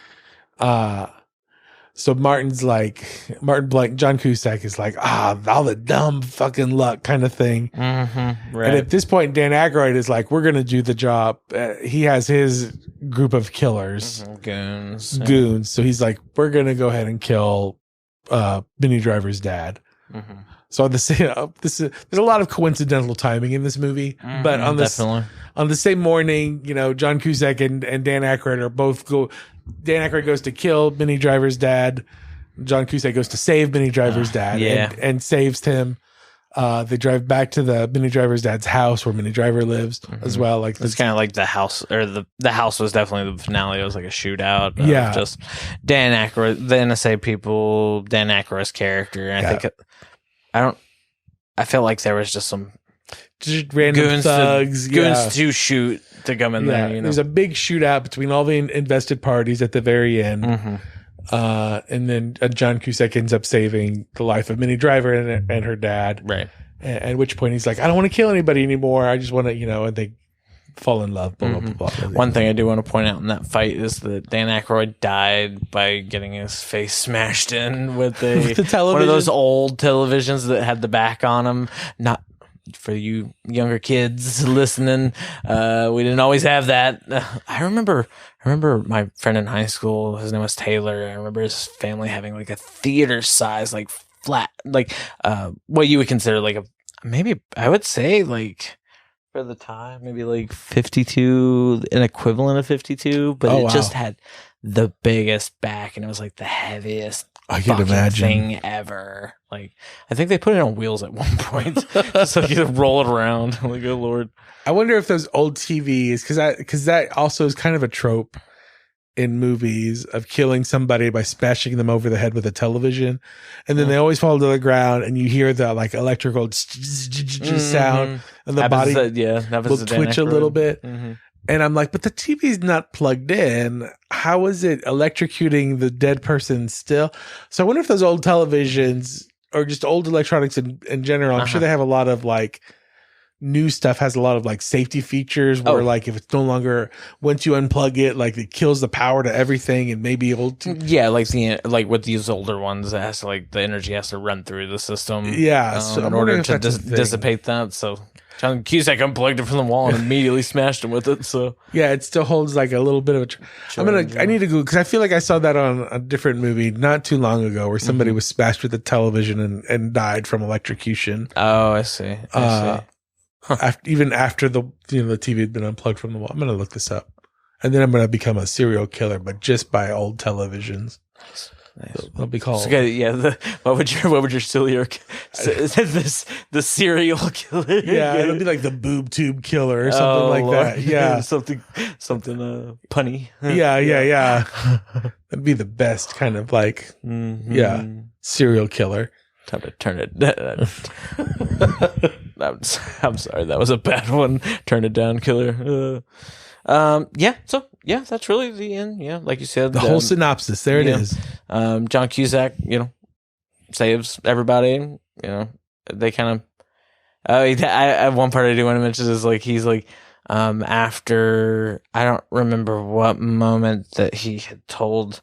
So Martin Blank, John Cusack is like, all the dumb fucking luck kind of thing. Right. And at this point, Dan Aykroyd is like, we're going to do the job. He has his group of killers. Goons. So he's like, we're going to go ahead and kill Minnie Driver's dad. So there's a lot of coincidental timing in this movie. But on the same morning, John Cusack and Dan Aykroyd are both Dan Aykroyd goes to kill Minnie Driver's dad. John Cusack goes to save Minnie Driver's dad and saves him. They drive back to the Minnie Driver's dad's house where Minnie Driver lives as well. Like it's kind of like the house, or the house was definitely the finale. It was like a shootout. Just Dan Aykroyd, the NSA people, Dan Aykroyd's character. And I felt like there was just some random thugs to shoot to come in there. There's a big shootout between all the invested parties at the very end. And then John Cusack ends up saving the life of Minnie Driver and her dad. Right. At which point he's like, I don't want to kill anybody anymore. I just want to, and they fall in love. Blah, blah, blah, blah. One thing I do want to point out in that fight is that Dan Aykroyd died by getting his face smashed in with the television. One of those old televisions that had the back on them. Not for you younger kids listening, we didn't always have that. I remember my friend in high school, his name was Taylor. I remember his family having like a theater size, like flat, like what you would consider like maybe I would say like for the time, maybe like 52, an equivalent of 52, but just had the biggest back, and it was like the heaviest I can imagine thing ever. Like, I think they put it on wheels at one point, so you could roll it around. I'm like, oh Lord! I wonder if those old TVs, because that also is kind of a trope in movies of killing somebody by smashing them over the head with a television, and then they always fall to the ground, and you hear the like electrical sound, and the body will twitch a little bit. And I'm like, but the TV's not plugged in. How is it electrocuting the dead person still? So I wonder if those old televisions or just old electronics in general, I'm sure they have a lot of like new stuff has a lot of like safety features where like if it's no longer, once you unplug it, like it kills the power to everything and maybe able to. Yeah, like with these older ones, it has to like the energy has to run through the system. Yeah. So in order to dissipate that. So John Cusack unplugged it from the wall and immediately smashed him with it. So yeah, it still holds like a little bit of a. I need to go because I feel like I saw that on a different movie not too long ago where somebody was smashed with a television and died from electrocution. Oh, I see. Even after the TV had been unplugged from the wall. I'm gonna look this up, and then I'm gonna become a serial killer, but just by old televisions. Nice. So it'll be called. So, what would your serial the serial killer? Yeah, it'll be like the boob tube killer or something like that. Yeah, something punny. Yeah. That'd be the best kind of like serial killer. Time to turn it. I'm sorry, that was a bad one. Turn it down, killer. So that's really the end. Yeah, like you said, the whole synopsis. There it is. John Cusack, saves everybody. They kind of. One part I do want to mention is like he's like, after I don't remember what moment that he had told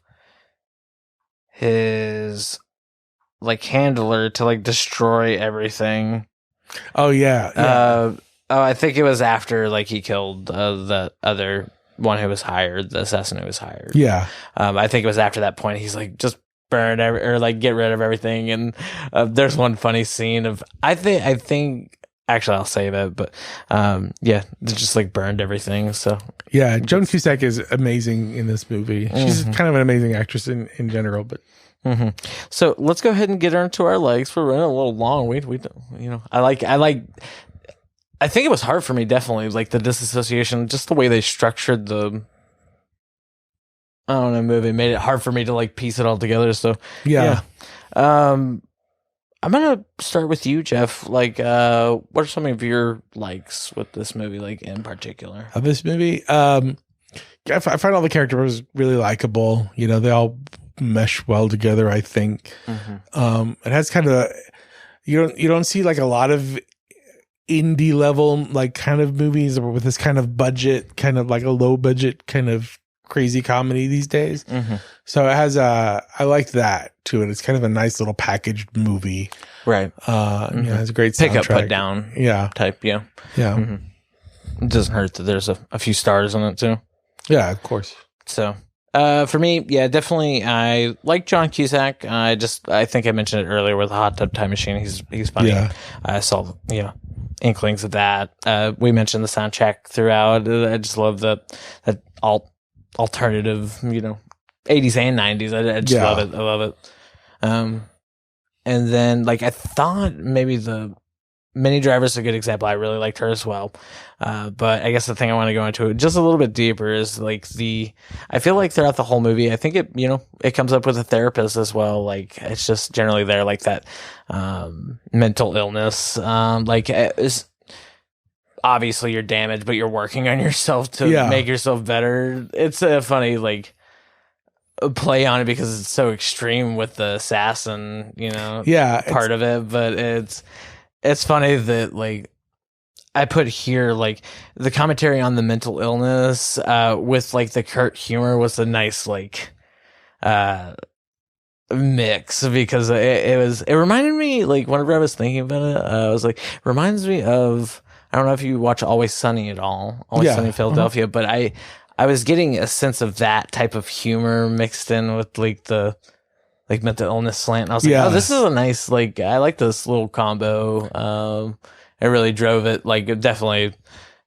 his like handler to like destroy everything. Oh yeah. I think it was after like he killed the other one who was hired, the assassin who was hired. Yeah. I think it was after that point he's like just burn or like get rid of everything. And there's one funny scene of I think actually I'll save it, but they just like burned everything. So yeah, Joan Cusack is amazing in this movie. She's kind of an amazing actress in general, but Mm-hmm. So let's go ahead and get into our legs. We're running a little long. We I think it was hard for me, definitely, like the disassociation, just the way they structured the, I don't know, movie made it hard for me to like piece it all together. So yeah. I'm gonna start with you, Jeff. Like, what are some of your likes with this movie, like in particular? Of this movie, I find all the characters really likable. You know, they all mesh well together, I think. It has kind of you don't see like a lot of indie level like kind of movies with this kind of budget, kind of like a low budget kind of crazy comedy these days. So it has I like that too, and it's kind of a nice little packaged movie, right? You know, it has a great pick soundtrack. up, put down, type, yeah. It doesn't hurt that there's a few stars on it too. Yeah, of course. So for me, yeah, definitely I like John Cusack. I think I mentioned it earlier with the Hot Tub Time Machine. He's funny. Yeah. I saw inklings of that. We mentioned the soundtrack throughout. I just love that alternative, 80s and 90s. I just love it. I love it. And then like I thought maybe the Minnie Driver's a good example. I really liked her as well. But I guess the thing I want to go into just a little bit deeper is like I feel like throughout the whole movie, I think it comes up with a therapist as well. Like it's just generally there, like that, mental illness. Like it's obviously you're damaged, but you're working on yourself to make yourself better. It's a funny, like, play on it because it's so extreme with the assassin, part of it. But it's funny that like I put here like the commentary on the mental illness with like the curt humor was a nice like mix, because it reminded me, like whenever I was thinking about it, I was like, reminds me of, I don't know if you watch Always Sunny at all, Sunny in Philadelphia, but I was getting a sense of that type of humor mixed in with like the like mental illness slant. And I was like, oh, this is a nice, like, I like this little combo. It really drove it. Like, it definitely,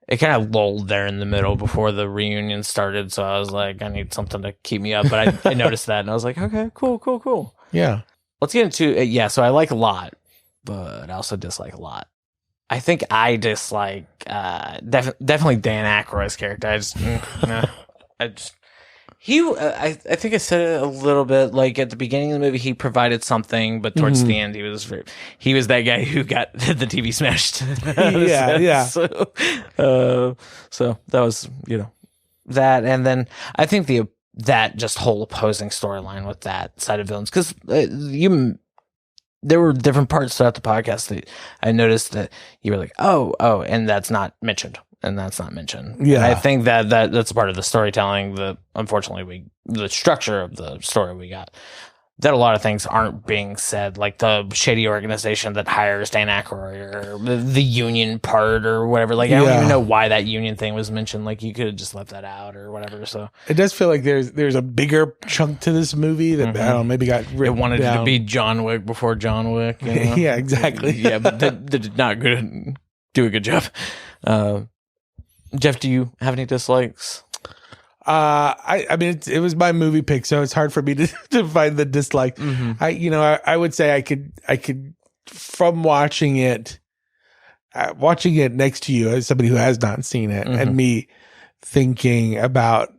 it kind of lulled there in the middle before the reunion started. So I was like, I need something to keep me up. But I noticed that and I was like, okay, cool. Yeah. Let's get into, so I like a lot, but I also dislike a lot. I think I dislike, definitely Dan Aykroyd's character. I think I said it a little bit, like at the beginning of the movie, he provided something, but towards the end, he was that guy who got the TV smashed. Yeah. So that was, that. And then I think that just whole opposing storyline with that side of villains, because there were different parts throughout the podcast that I noticed that you were like, oh, and that's not mentioned. And that's not mentioned. Yeah, and I think that's part of the storytelling that, unfortunately, the structure of the story we got, that a lot of things aren't being said, like the shady organization that hires Dan Aykroyd, or the union part, or whatever. Like, I don't even know why that union thing was mentioned. Like, you could have just left that out or whatever. So it does feel like there's a bigger chunk to this movie that I don't know, maybe got written. It wanted down. To be John Wick before John Wick. Yeah, exactly. Yeah, but that did not do a good job. Jeff, do you have any dislikes? I mean, it was my movie pick, so it's hard for me to find the dislike. I would say I could from watching it next to you as somebody who has not seen it, and me thinking about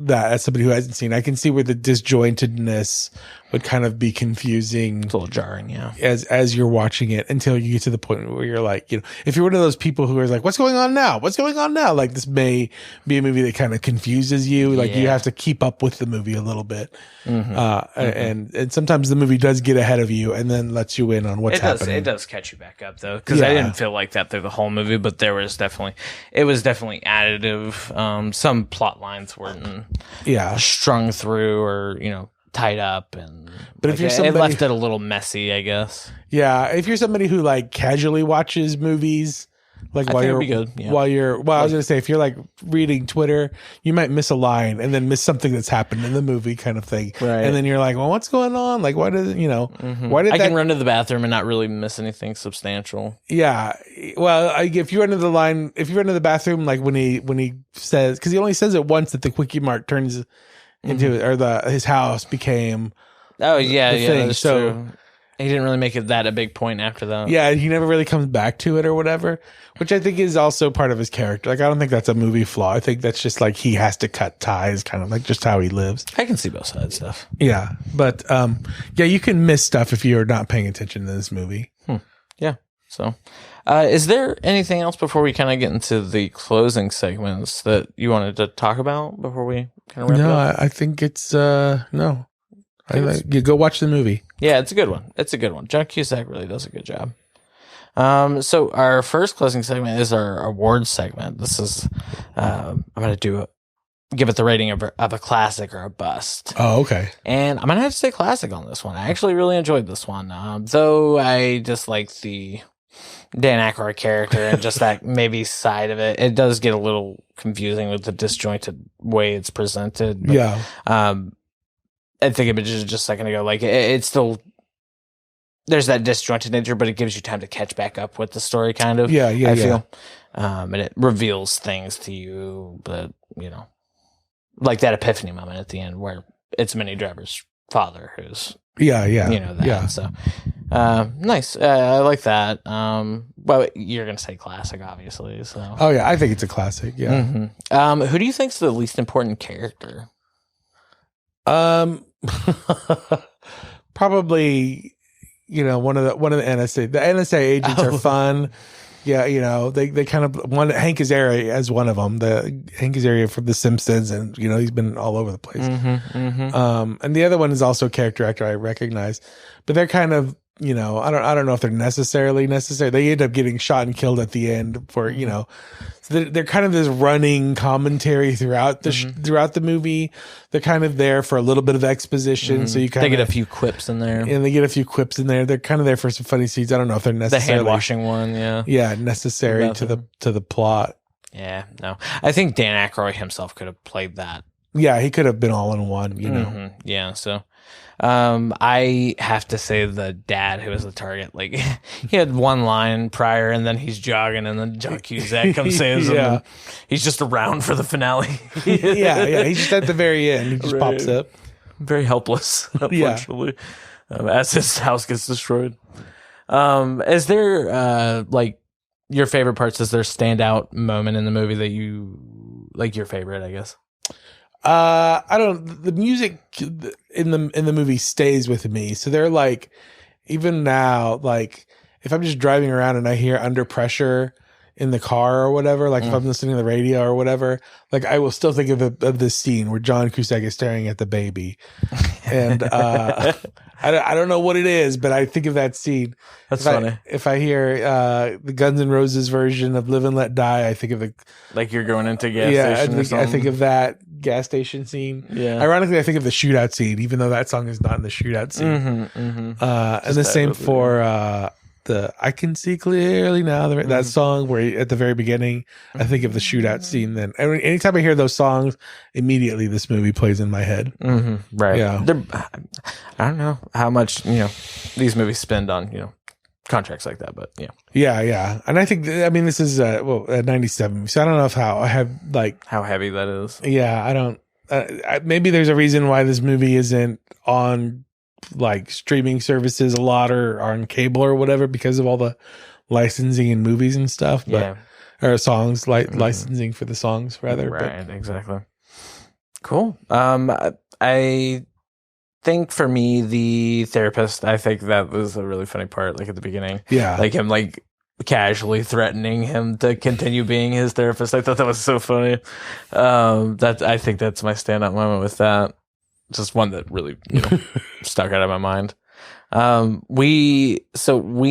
that as somebody who hasn't seen it, I can see where the disjointedness would kind of be confusing. It's a little jarring, yeah. As you're watching it, until you get to the point where you're like, if you're one of those people who are like, what's going on now? Like, this may be a movie that kind of confuses you. Like, you have to keep up with the movie a little bit. And sometimes the movie does get ahead of you and then lets you in on what's happening. It does catch you back up, though, because I didn't feel like that through the whole movie, but it was definitely additive. Some plot lines weren't strung through or, tied up, but if you're somebody, it left it a little messy, I guess. Yeah, if you're somebody who like casually watches movies, like I was gonna say, if you're like reading Twitter, you might miss a line and then miss something that's happened in the movie, kind of thing. Right. And then you're like, well, what's going on? Like, why did I can run to the bathroom and not really miss anything substantial. Yeah. Well, if you run to the bathroom, like when he says, because he only says it once, that the Quickie Mart turns into, or his house became Oh yeah, the yeah, thing. that's So true. He didn't really make it that a big point after that. yeah, he never really comes back to it or whatever, which I think is also part of his character. Like, I don't think that's a movie flaw. I think that's just like he has to cut ties, kind of like just how he lives. I can see both sides stuff. Yeah, but yeah, you can miss stuff if you're not paying attention to this movie. Yeah. So, is there anything else before we kind of get into the closing segments that you wanted to talk about before we kind of wrap it No, up? I think it's no. You go watch the movie. Yeah, it's a good one. It's a good one. John Cusack really does a good job. So our first closing segment is our awards segment. This is I'm going to give it the rating of a classic or a bust. Oh, okay. And I'm going to have to say classic on this one. I actually really enjoyed this one. Though I just like the Dan Aykroyd character and just that maybe side of it. It does get a little confusing with the disjointed way it's presented. But, Yeah. I think of it just a second ago. Like it's still, there's that disjointed nature, but it gives you time to catch back up with the story, kind of. Yeah, I feel, and it reveals things to you, but like that epiphany moment at the end where it's Minnie Driver's father who's Yeah. that. Yeah. So nice. I like that. Well, you're gonna say classic, obviously. So Oh yeah, I think it's a classic. Yeah. Mm-hmm. Who do you think's the least important character? Probably, one of the NSA. The NSA agents are fun. Yeah, they kind of Hank Azaria as one of them. The Hank Azaria from The Simpsons, and he's been all over the place. And the other one is also a character actor I recognize, but they're kind of I don't know if they're necessary. They end up getting shot and killed at the end for So they're kind of this running commentary throughout the movie. They're kind of there for a little bit of exposition, so you kind They get a few quips in there, and they get a few quips in there. They're kind of there for some funny scenes. I don't know if they're necessarily the hand washing one, necessary to the plot. Yeah, no, I think Dan Aykroyd himself could have played that. Yeah, he could have been all in one. Yeah, so. I have to say the dad who was the target, like he had one line prior and then he's jogging and then John Cusack comes saves him and he's just around for the finale. yeah. He's just at the very end. He just pops up. Very helpless, unfortunately, as his house gets destroyed. Is there, like your favorite parts? Is there a standout moment in the movie that you like your favorite, I guess? I don't. The music in the movie stays with me. So they're like, even now, like if I'm just driving around and I hear Under Pressure in the car or whatever, like if I'm listening to the radio or whatever, like I will still think of this scene where John Cusack is staring at the baby, and I don't know what it is, but I think of that scene. That's funny. If I hear the Guns N' Roses version of "Live and Let Die," I think of the like you're going into a gas station. or something. I think of that gas station scene. Yeah. Ironically, I think of the shootout scene, even though that song is not in the shootout scene. And the same for the "I Can See Clearly Now." That song where at the very beginning, I think of the shootout scene. Then anytime I hear those songs, immediately this movie plays in my head. Right. Yeah. I don't know how much these movies spend on contracts like that, but Yeah. And I think this is a 97, so I don't know how I have like how heavy that is. Yeah, I don't. Maybe there's a reason why this movie isn't on like streaming services a lot or on cable or whatever because of all the licensing in movies and stuff. But or songs licensing for the songs rather. Right. Exactly. Cool. I think for me, the therapist, I think that was a really funny part, like at the beginning. Yeah. Like him, like casually threatening him to continue being his therapist. I thought that was so funny. I think that's my standout moment with that. Just one that really, stuck out of my mind. We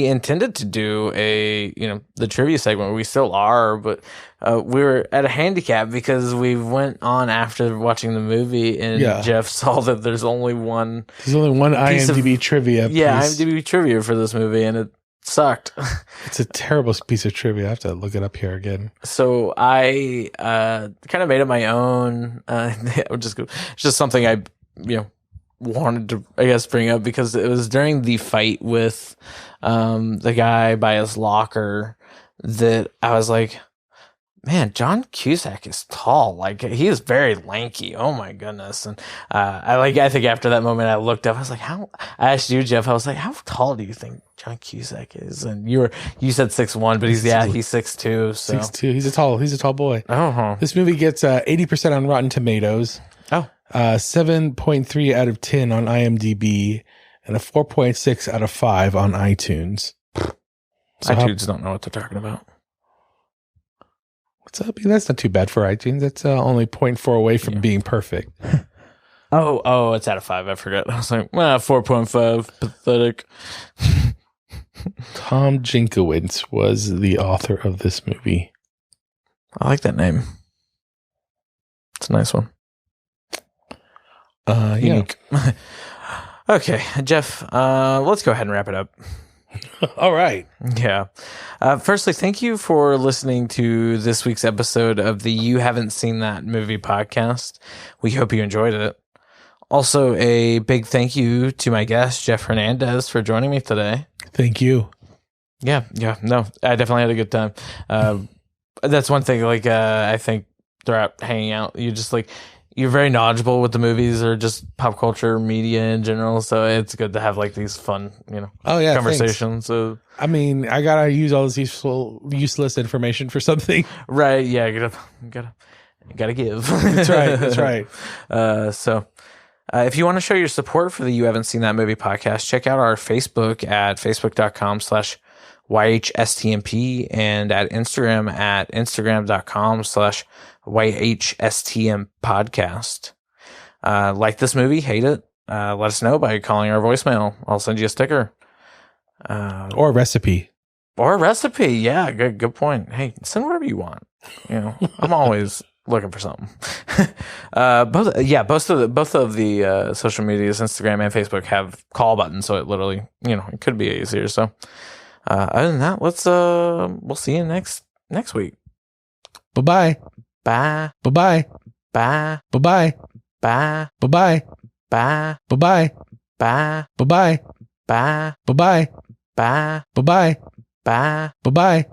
intended to do the trivia segment. We still are, but we were at a handicap because we went on after watching the movie, and Jeff saw that there's only one. There's only one IMDb trivia. Yeah, IMDb trivia for this movie, and it sucked. It's a terrible piece of trivia. I have to look it up here again. So I kind of made it my own. It's just something I wanted to, I guess, bring up because it was during the fight with the guy by his locker that I was like, Man, John Cusack is tall. Like, he is very lanky. Oh my goodness. And I think after that moment I looked up, I was like, I asked you, Jeff, I was like, how tall do you think John Cusack is? And you said 6'1", but he's 6'2". So 6'2". He's a tall boy. Oh, this movie gets 80% on Rotten Tomatoes. 7.3 out of 10 on IMDb, and a 4.6 out of 5 on iTunes. So iTunes don't know what they're talking about. What's up? That's not too bad for iTunes. That's only 0.4 away from being perfect. Oh, it's out of 5. I forgot. I was like, 4.5. Pathetic. Tom Jinkowitz was the author of this movie. I like that name. It's a nice one. Unique. Okay, Jeff, let's go ahead and wrap it up. All right. Yeah. Firstly, thank you for listening to this week's episode of the You Haven't Seen That Movie podcast. We hope you enjoyed it. Also, a big thank you to my guest, Jeff Hernandez, for joining me today. Thank you. Yeah. No, I definitely had a good time. That's one thing, I think throughout hanging out, you're very knowledgeable with the movies or just pop culture media in general. So it's good to have these fun, conversations. So, I mean, I gotta use all this useless information for something. Right. Yeah. You gotta give. That's right. So if you want to show your support for the You Haven't Seen That Movie podcast, check out our Facebook at facebook.com/YHSTMP and at Instagram.com/YHSTM podcast. Like this movie, hate it, let us know by calling our voicemail. I'll send you a sticker. Or a recipe. Yeah, good point. Hey, send whatever you want. I'm always looking for something. Both of the social medias, Instagram and Facebook, have call buttons, so it literally, it could be easier. So other than that, we'll see you next week. Bye-bye. Bye. Bye-bye. Bye. Bye-bye. Bye. Bye-bye. Bye. Bye-bye. Bye. Bye-bye. Bye. Bye-bye. Bye. Bye-bye. Bye. Bye-bye. Bye.